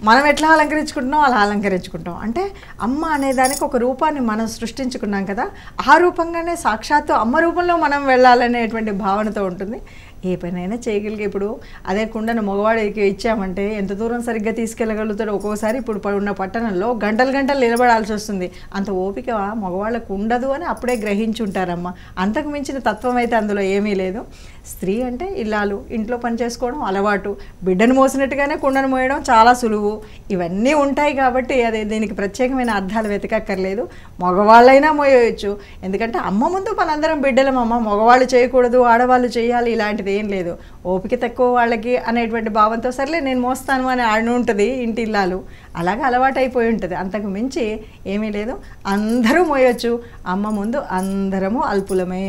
మనం ఎట్లా అలంకరించుకుంటున్నాం అలా అలంకరించుకుంటాం. అంటే అమ్మ అనేదానికి ఒక రూపాన్ని మనం సృష్టించుకున్నాం కదా, ఆ రూపంగానే సాక్షాత్తు అమ్మ రూపంలో మనం వెళ్ళాలనేటువంటి భావనతో ఉంటుంది. ఏ పనైనా చేయగలిగే. ఇప్పుడు అదే కుండను మగవాడికి ఇచ్చామంటే ఎంత దూరం సరిగ్గా తీసుకెళ్ళగలుగుతాడు. ఒక్కోసారి ఇప్పుడు ఉన్న పట్టణంలో గంటలు నిలబడాల్సి వస్తుంది. అంత ఓపిక మగవాళ్ళకు ఉండదు అని అప్పుడే గ్రహించుంటారమ్మ. అంతకు మించిన తత్వం అయితే అందులో ఏమీ లేదు. స్త్రీ అంటే ఇల్లాలు, ఇంట్లో పని చేసుకోవడం అలవాటు, బిడ్డను మోసినట్టుగానే కుండను మోయడం చాలా సులువు. ఇవన్నీ ఉంటాయి కాబట్టి అదే దీనికి ప్రత్యేకమైన అర్థాలు వెతకక్కర్లేదు. మగవాళ్ళైనా మోయవచ్చు. ఎందుకంటే అమ్మ ముందు మనందరం బిడ్డలం. అమ్మ మగవాళ్ళు చేయకూడదు, ఆడవాళ్ళు చేయాలి, ఇలాంటిది ఏం లేదు. ఓపిక తక్కువ వాళ్ళకి అనేటువంటి భావంతో సర్లే నేను మోస్తాను అని ఆడ ఉంటుంది ఇంటి ఇల్లాలు. అలాగే అలవాటు అయిపోయి ఉంటుంది. అంతకు మించి ఏమీ లేదు. అందరూ మోయొచ్చు. అమ్మ ముందు అందరము అల్పులమే,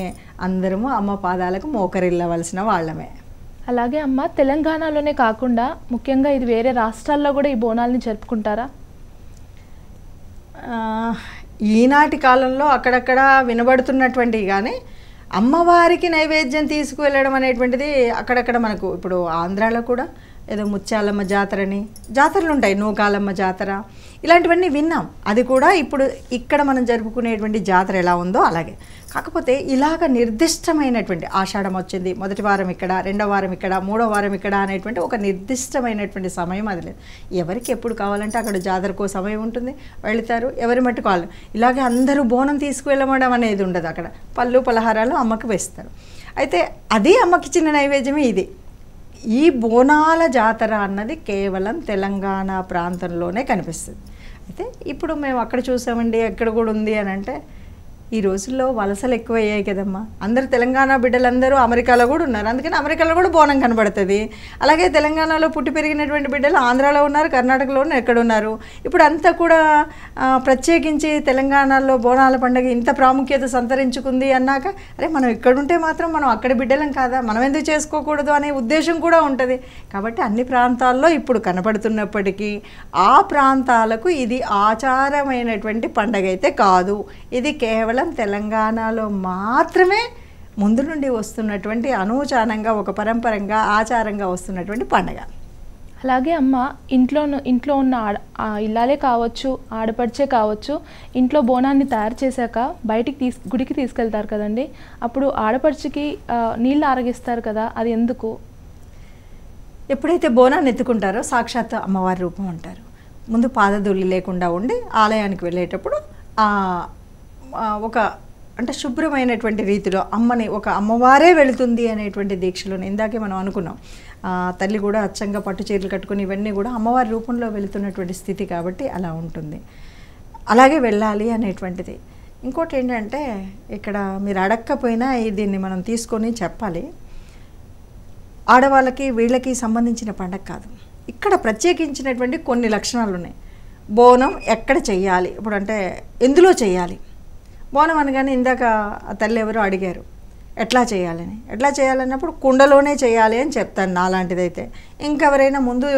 అందరము అమ్మ పాదాలకు మోకరిల్లవలసిన వాళ్ళమే. అలాగే అమ్మ, తెలంగాణలోనే కాకుండా ముఖ్యంగా ఇది వేరే రాష్ట్రాల్లో కూడా ఈ బోనాల్ని జరుపుకుంటారా? ఈనాటి కాలంలో అక్కడక్కడ వినబడుతున్నటువంటివి, కానీ అమ్మవారికి నైవేద్యం తీసుకువెళ్ళడం అనేటువంటిది అక్కడక్కడ మనకు ఇప్పుడు ఆంధ్రాలో కూడా ఏదో ముత్యాలమ్మ జాతరని, జాతరలు ఉంటాయి, నూకాలమ్మ జాతర, ఇలాంటివన్నీ విన్నాం. అది కూడా ఇప్పుడు ఇక్కడ మనం జరుపుకునేటువంటి జాతర ఎలా ఉందో అలాగే. కాకపోతే ఇలాగ నిర్దిష్టమైనటువంటి ఆషాఢం వచ్చింది, మొదటి వారం ఇక్కడ, రెండవ వారం ఇక్కడ, మూడవ వారం ఇక్కడ అనేటువంటి ఒక నిర్దిష్టమైనటువంటి సమయం అది లేదు. ఎవరికి ఎప్పుడు కావాలంటే అక్కడ జాతరకు సమయం ఉంటుంది, వెళతారు, ఎవరి మట్టుకు వాళ్ళు. ఇలాగే అందరూ బోనం తీసుకువెళ్ళడం అనేది ఉండదు. అక్కడ పళ్ళు పలహారాలు అమ్మకి వేస్తారు. అయితే అది అమ్మకి చిన్న నైవేద్యమే ఇది. ఈ బోనాల జాతర అన్నది కేవలం తెలంగాణ ప్రాంతంలోనే కనిపిస్తుంది. అయితే ఇప్పుడు మేము అక్కడ చూసామండి, ఎక్కడ కూడా ఉంది అని అంటే ఈ రోజుల్లో వలసలు ఎక్కువయ్యాయి కదమ్మా. అందరు తెలంగాణ బిడ్డలందరూ అమెరికాలో కూడా ఉన్నారు, అందుకని అమెరికాలో కూడా బోనం కనబడుతుంది. అలాగే తెలంగాణలో పుట్టి పెరిగినటువంటి బిడ్డలు ఆంధ్రాలో ఉన్నారు, కర్ణాటకలో ఎక్కడ ఉన్నారు. ఇప్పుడు అంతా కూడా ప్రత్యేకించి తెలంగాణలో బోనాల పండుగ ఇంత ప్రాముఖ్యత సంతరించుకుంది అన్నాక అరే మనం ఇక్కడుంటే మాత్రం మనం అక్కడి బిడ్డలం కాదా, మనం ఎందుకు చేసుకోకూడదు అనే ఉద్దేశం కూడా ఉంటుంది. కాబట్టి అన్ని ప్రాంతాల్లో ఇప్పుడు కనపడుతున్నప్పటికీ ఆ ప్రాంతాలకు ఇది ఆచారమైనటువంటి పండగ అయితే కాదు. ఇది కేవలం తెలంగాణలో మాత్రమే ముందు నుండి వస్తున్నటువంటి అనూచానంగా ఒక పరంపరంగా ఆచారంగా వస్తున్నటువంటి పండగ. అలాగే అమ్మ, ఇంట్లో ఉన్న ఇల్లాలే కావచ్చు, ఆడపడిచే కావచ్చు, ఇంట్లో బోనాన్ని తయారు చేశాక బయటికి గుడికి తీసుకెళ్తారు కదండి. అప్పుడు ఆడపడిచికి నీళ్ళు ఆరగిస్తారు కదా, అది ఎందుకు? ఎప్పుడైతే బోనాన్ని ఎత్తుకుంటారో సాక్షాత్ అమ్మవారి రూపం అంటారు. ముందు పాదధూళి లేకుండా ఉండి ఆలయానికి వెళ్ళేటప్పుడు ఒక అంటే శుభ్రమైనటువంటి రీతిలో అమ్మని ఒక అమ్మవారే వెళుతుంది అనేటువంటి దీక్షలోనే ఇందాకే మనం అనుకున్నాం. తల్లి కూడా అచ్చంగా పట్టు చీరలు కట్టుకుని ఇవన్నీ కూడా అమ్మవారి రూపంలో వెళుతున్నటువంటి స్థితి కాబట్టి అలా ఉంటుంది. అలాగే వెళ్ళాలి అనేటువంటిది. ఇంకోటి ఏంటంటే ఇక్కడ మీరు అడక్కపోయినా దీన్ని మనం తీసుకొని చెప్పాలి. ఆడవాళ్ళకి వీళ్ళకి సంబంధించిన పండగ కాదు. ఇక్కడ ప్రత్యేకించినటువంటి కొన్ని లక్షణాలు ఉన్నాయి. బోనం ఎక్కడ చెయ్యాలి, ఇప్పుడు అంటే ఎందులో చెయ్యాలి. బోనం అనగానే ఇందాక తల్లి ఎవరో అడిగారు ఎట్లా చేయాలని. ఎట్లా చేయాలన్నప్పుడు కుండలోనే చేయాలి అని చెప్తాను నాలాంటిదైతే. ఇంకెవరైనా ముందు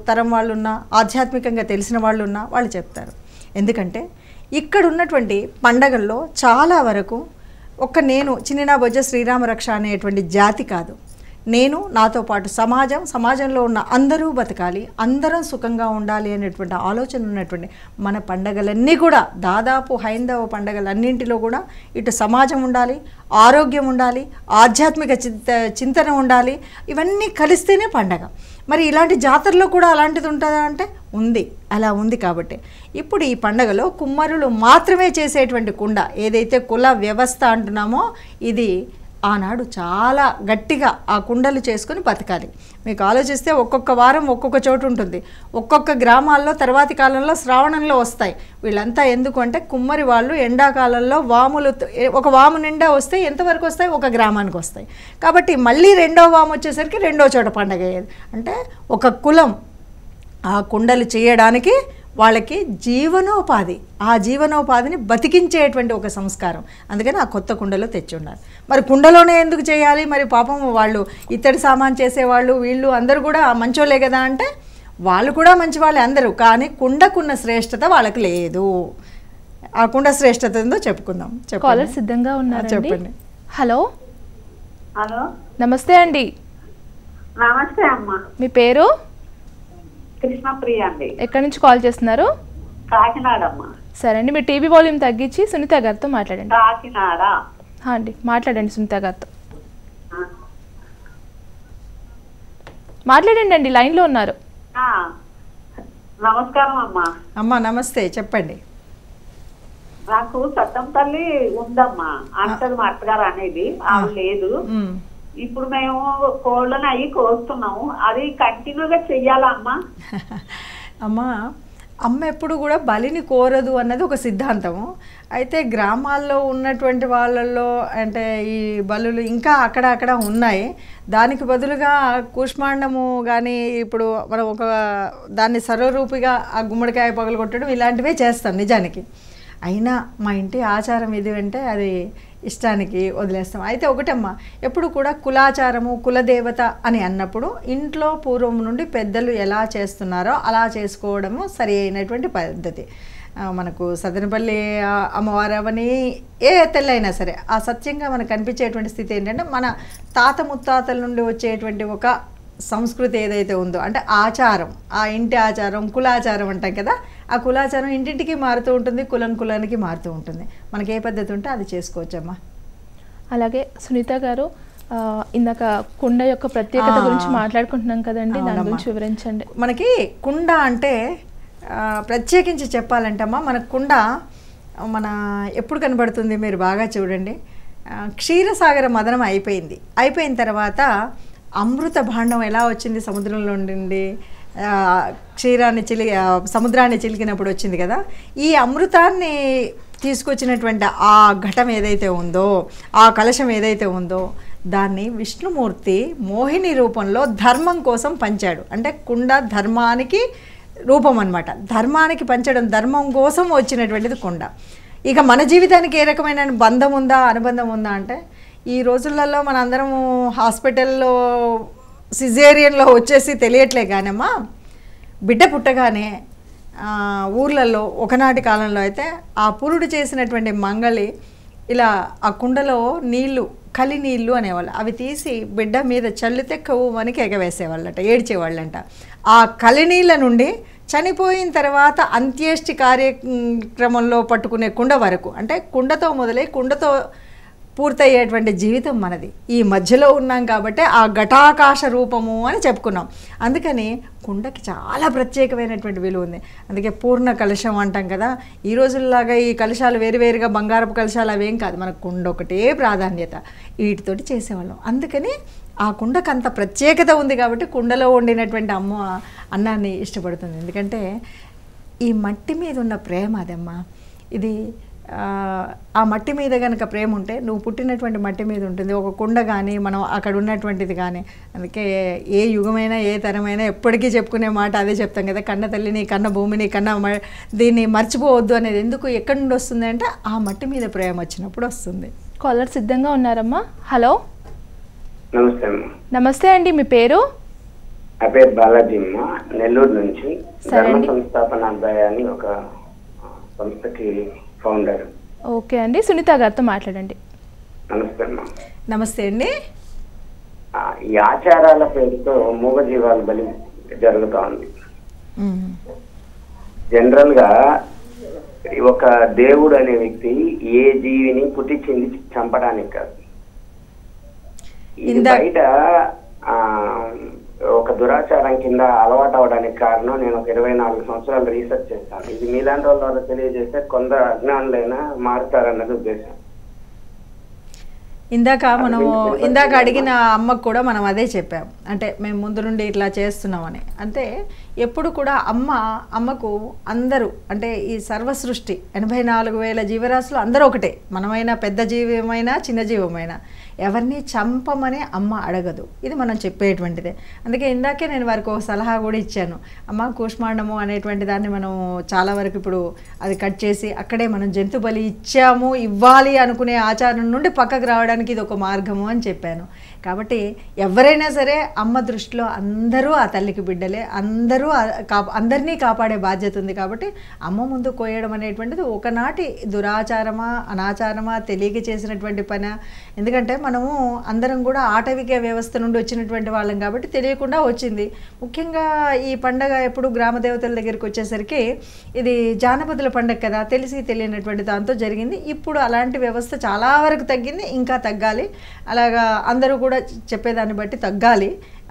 తరం వాళ్ళు ఉన్నా, ఆధ్యాత్మికంగా తెలిసిన వాళ్ళు ఉన్నా వాళ్ళు చెప్తారు. ఎందుకంటే ఇక్కడ ఉన్నటువంటి పండగల్లో చాలా వరకు నేను చిన్న బొజ్జ శ్రీరామ రక్ష అనేటువంటి జాతి కాదు. నేను, నాతో పాటు సమాజంలో ఉన్న అందరూ బతకాలి, అందరం సుఖంగా ఉండాలి అనేటువంటి ఆలోచన ఉన్నటువంటి మన పండగలన్నీ కూడా దాదాపు హైందవ పండగలన్నింటిలో కూడా ఇటు సమాజం ఉండాలి, ఆరోగ్యం ఉండాలి, ఆధ్యాత్మిక చింతన ఉండాలి. ఇవన్నీ కలిస్తేనే పండగ. మరి ఇలాంటి జాతరలో కూడా అలాంటిది ఉంటుందా అంటే ఉంది. అలా ఉంది కాబట్టి ఇప్పుడు ఈ పండగలో కుమ్మరులు మాత్రమే చేసేటువంటి కుండ ఏదైతే కుల వ్యవస్థ అంటున్నామో ఇది ఆనాడు చాలా గట్టిగా ఆ కుండలు చేసుకొని బతకాలి. మీకు ఆలోచిస్తే ఒక్కొక్క వారం ఒక్కొక్క చోటు ఉంటుంది. ఒక్కొక్క గ్రామాల్లో తర్వాతి కాలంలో శ్రావణంలో వస్తాయి. వీళ్ళంతా ఎందుకు అంటే కుమ్మరి వాళ్ళు ఎండాకాలంలో వాములు ఒక వాము నిండా వస్తే ఎంతవరకు వస్తాయి, ఒక గ్రామానికి వస్తాయి. కాబట్టి మళ్ళీ రెండో వాము వచ్చేసరికి రెండో చోట పండగ అయ్యేది. అంటే ఒక కులం ఆ కుండలు చేయడానికి వాళ్ళకి జీవనోపాధి, ఆ జీవనోపాధిని బతికించేటువంటి ఒక సంస్కారం. అందుకని ఆ కొత్త కుండలో తెచ్చి ఉన్నారు. మరి కుండలోనే ఎందుకు చేయాలి, మరి పాపం వాళ్ళు ఇత్తడి సామాన్ చేసేవాళ్ళు వీళ్ళు అందరూ కూడా మంచోళ్ళే కదా అంటే వాళ్ళు కూడా మంచి వాళ్ళే అందరూ. కానీ కుండకున్న శ్రేష్టత వాళ్ళకి లేదు. ఆ కుండ శ్రేష్టత ఏందో చెప్పుకుందాం. కాలర్ సిద్ధంగా ఉన్నారు, చెప్పండి. హలో హలో, నమస్తే అండి. నమస్తే అమ్మా. మీ పేరు? కృష్ణప్రియ అండి. ఎక్కడి నుంచి కాల్ చేస్తున్నారు? కాకినాడ అమ్మా. సరే అండి, మీ టీవీ వాల్యూమ్ తగ్గించి సునీత గారితో మాట్లాడండి. కాకినాడ అండి, మాట్లాడండి సునీత గారితో. మాట్లాడండి అండి, లైన్లో ఉన్నారు. నమస్కారం అమ్మా. అమ్మా నమస్తే, చెప్పండి. నాకు సత్తం తల్లి ఉందమ్మా, అంటది మా అత్తగారు అనేది. ఆమె లేదు. ఇప్పుడు మేము కోళ్ళని అవి కోస్తున్నాము, అది కంటిన్యూగా చెయ్యాలా అమ్మా? అమ్మ ఎప్పుడు కూడా బలిని కోరదు అన్నది ఒక సిద్ధాంతము. అయితే గ్రామాల్లో ఉన్నటువంటి వాళ్ళల్లో అంటే ఈ బలులు ఇంకా అక్కడ ఉన్నాయి. దానికి బదులుగా కూష్మాండము కానీ ఇప్పుడు మనం ఒక దాన్ని సర్వరూపిగా ఆ గుమ్మడికాయ పగలగొట్టడం ఇలాంటివే చేస్తాం నిజానికి. అయినా మా ఇంటి ఆచారం ఇది అంటే అది ఇష్టానికి వదిలేస్తాం. అయితే ఒకటమ్మా, ఎప్పుడు కూడా కులాచారము కులదేవత అని అన్నప్పుడు ఇంట్లో పూర్వం నుండి పెద్దలు ఎలా చేస్తున్నారో అలా చేసుకోవడము సరి అయినటువంటి పద్ధతి. మనకు సదనపల్లి అమ్మవారు అవని ఏ తెల్లైనా సరే ఆ సత్యంగా మనకు కనిపించేటువంటి స్థితి ఏంటంటే మన తాత ముత్తాతల నుండి వచ్చేటువంటి ఒక సంస్కృతి ఏదైతే ఉందో అంటే ఆచారం, ఆ ఇంటి ఆచారం కులాచారం అంటాం కదా, ఆ కులాచారం ఇంటింటికి మారుతూ ఉంటుంది, కులానికి మారుతూ ఉంటుంది. మనకి ఏ పద్ధతి ఉంటే అది చేసుకోవచ్చమ్మా. అలాగే సునీత గారు, ఇందాక కుండ యొక్క ప్రత్యేకత గురించి మాట్లాడుకుంటున్నాం కదండి, దాని గురించి వివరించండి. మనకి కుండ అంటే ప్రత్యేకించి చెప్పాలంటే అమ్మా, మన కుండ ఎప్పుడు కనబడుతుంది మీరు బాగా చూడండి. క్షీరసాగర మదనం అయిపోయిన తర్వాత అమృత భాండం ఎలా వచ్చింది సముద్రంలో నుండి, క్షీరాన్ని సముద్రాన్ని చిలికినప్పుడు వచ్చింది కదా. ఈ అమృతాన్ని తీసుకొచ్చినటువంటి ఆ ఘటం ఏదైతే ఉందో, ఆ కలశం ఏదైతే ఉందో, దాన్ని విష్ణుమూర్తి మోహిని రూపంలో ధర్మం కోసం పంచాడు. అంటే కుండ ధర్మానికి రూపం అన్నమాట. ధర్మానికి పంచడం, ధర్మం కోసం వచ్చినటువంటిది కుండ. ఇక మన జీవితానికి ఏ రకమైన బంధం ఉందా, అనుబంధం ఉందా అంటే, ఈ రోజులలో మనందరము హాస్పిటల్లో సిజేరియన్లో వచ్చేసి తెలియట్లే కానమ్మా, బిడ్డ పుట్టగానే ఊర్లలో ఒకనాటి కాలంలో అయితే ఆ పురుడు చేసినటువంటి మంగళి ఇలా ఆ కుండలో నీళ్లు, కలి నీళ్ళు అనేవాళ్ళు, అవి తీసి బిడ్డ మీద చల్లితే కవ్వుమనికి ఎగవేసేవాళ్ళట, ఏడ్చేవాళ్ళంట. ఆ కలి నీళ్ళ నుండి చనిపోయిన తర్వాత అంత్యేష్టి కార్యక్రమంలో పట్టుకునే కుండ వరకు, అంటే కుండతో మొదలై కుండతో పూర్తయ్యేటువంటి జీవితం మనది. ఈ మధ్యలో ఉన్నాం కాబట్టి ఆ ఘటాకాశ రూపము అని చెప్పుకున్నాం. అందుకని కుండకి చాలా ప్రత్యేకమైనటువంటి విలువ ఉంది. అందుకే పూర్ణ కలశం అంటాం కదా. ఈ రోజుల్లాగా ఈ కలశాలు వేరువేరుగా బంగారపు కలశాలు అవేం కాదు, మనకు కుండ ఒకటే ప్రాధాన్యత, వీటితోటి చేసేవాళ్ళం. అందుకని ఆ కుండకు అంత ప్రత్యేకత ఉంది కాబట్టి కుండలో వండినటువంటి అమ్మ అన్నాన్ని ఇష్టపడుతుంది. ఎందుకంటే ఈ మట్టి మీద ఉన్న ప్రేమ అదమ్మా. ఇది ఆ మట్టి మీద కనుక ప్రేమ ఉంటే నువ్వు పుట్టినటువంటి మట్టి మీద ఉంటుంది. ఒక కుండ కానీ మనం అక్కడ ఉన్నటువంటిది కానీ. అందుకే ఏ యుగమైనా ఏ తరమైనా ఎప్పటికీ చెప్పుకునే మాట అదే చెప్తాం కదా, కన్న తల్లిని, కన్న భూమిని, దీన్ని మర్చిపోవద్దు అనేది. ఎందుకు, ఎక్కడి నుండి వస్తుంది అంటే ఆ మట్టి మీద ప్రేమ వచ్చినప్పుడు వస్తుంది. కాలర్ సిద్ధంగా ఉన్నారమ్మా. హలో, నమస్తే. నమస్తే అండి, మీ పేరు? నా పేరు బాలాజీ అమ్మ, నెల్లూరు నుంచి. ధర్మ సంస్థాపన అబ్బాయి అని ఒక సంస్థకి ఫౌండర్. ఓకే అండి, సునీత గారితో మాట్లాడండి. నమస్తే అమ్మ. నమస్తే అండి. ఈ ఆచారాల పేరుతో మూగజీవాల బలి జరుగుతూ ఉంది. జనరల్ గా ఒక దేవుడు అనే వ్యక్తి ఏ జీవిని పుట్టించింది చంపడానికి కాదు. ఇది బయట ఒక దురాచారం కింద అలవాటు అవడానికి కారణం, నేను ఒక 24 సంవత్సరాలు రీసెర్చ్ చేస్తాను. ఇది మీలాంటి వాళ్ళ ద్వారా తెలియజేస్తే కొందరు అజ్ఞానులైనా మారుతారన్నది ఉద్దేశం. ఇందాక అడిగిన అమ్మకు కూడా మనం అదే చెప్పాం. అంటే మేము ముందు నుండి ఇట్లా చేస్తున్నామని. అంటే ఎప్పుడు కూడా అమ్మకు అందరూ, అంటే ఈ సర్వ సృష్టి 84,000 జీవరాశులు అందరూ ఒకటే. మనమైనా, పెద్ద జీవమైనా, చిన్న జీవమైనా ఎవరిని చంపమని అమ్మ అడగదు. ఇది మనం చెప్పేటువంటిదే. అందుకే ఇందాకే నేను వారికి ఒక సలహా కూడా ఇచ్చాను. అమ్మ, కూష్మాండము అనేటువంటి దాన్ని మనం చాలా వరకు ఇప్పుడు అది కట్ చేసి అక్కడే మనం జంతు బలి ఇవ్వాలి అనుకునే ఆచారం నుండి పక్కకు రావడానికి ఇది ఒక మార్గము అని చెప్పాను. కాబట్టి ఎవరైనా సరే అమ్మ దృష్టిలో అందరూ ఆ తల్లికి బిడ్డలే, అందరినీ కాపాడే బాధ్యత ఉంది. కాబట్టి అమ్మ ముందు కోయడం అనేటువంటిది ఒకనాటి దురాచారమా, అనాచారమా, తెలియక చేసినటువంటి పని. ఎందుకంటే మనము అందరం కూడా ఆటవిక వ్యవస్థ నుండి వచ్చినటువంటి వాళ్ళం కాబట్టి తెలియకుండా వచ్చింది. ముఖ్యంగా ఈ పండగ ఎప్పుడు గ్రామ దేవతల దగ్గరికి వచ్చేసరికి ఇది జానపదుల పండగ కదా, తెలియనటువంటి దాంతో జరిగింది. ఇప్పుడు అలాంటి వ్యవస్థ చాలా వరకు తగ్గింది, ఇంకా తగ్గాలి. అలాగా అందరూ కూడా చెప్పేదాన్ని బట్టి తగ్గాలి.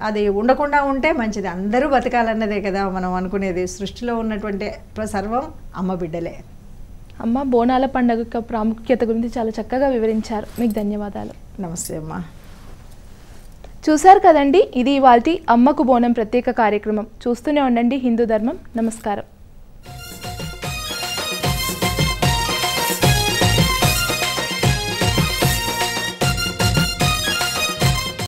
అది ఉండకుండా ఉంటే మంచిది. అందరూ బతకాలన్నదే కదా మనం అనుకునేది. సృష్టిలో ఉన్నటువంటి సర్వం అమ్మ బిడ్డలే. అమ్మ, బోనాల పండుగ ప్రాముఖ్యత గురించి చాలా చక్కగా వివరించారు. మీకు ధన్యవాదాలు. నమస్తే అమ్మా. చూశారు కదండి, ఇది ఇవాల్టి అమ్మకు బోనం ప్రత్యేక కార్యక్రమం. చూస్తూనే ఉండండి హిందూ ధర్మం. నమస్కారం.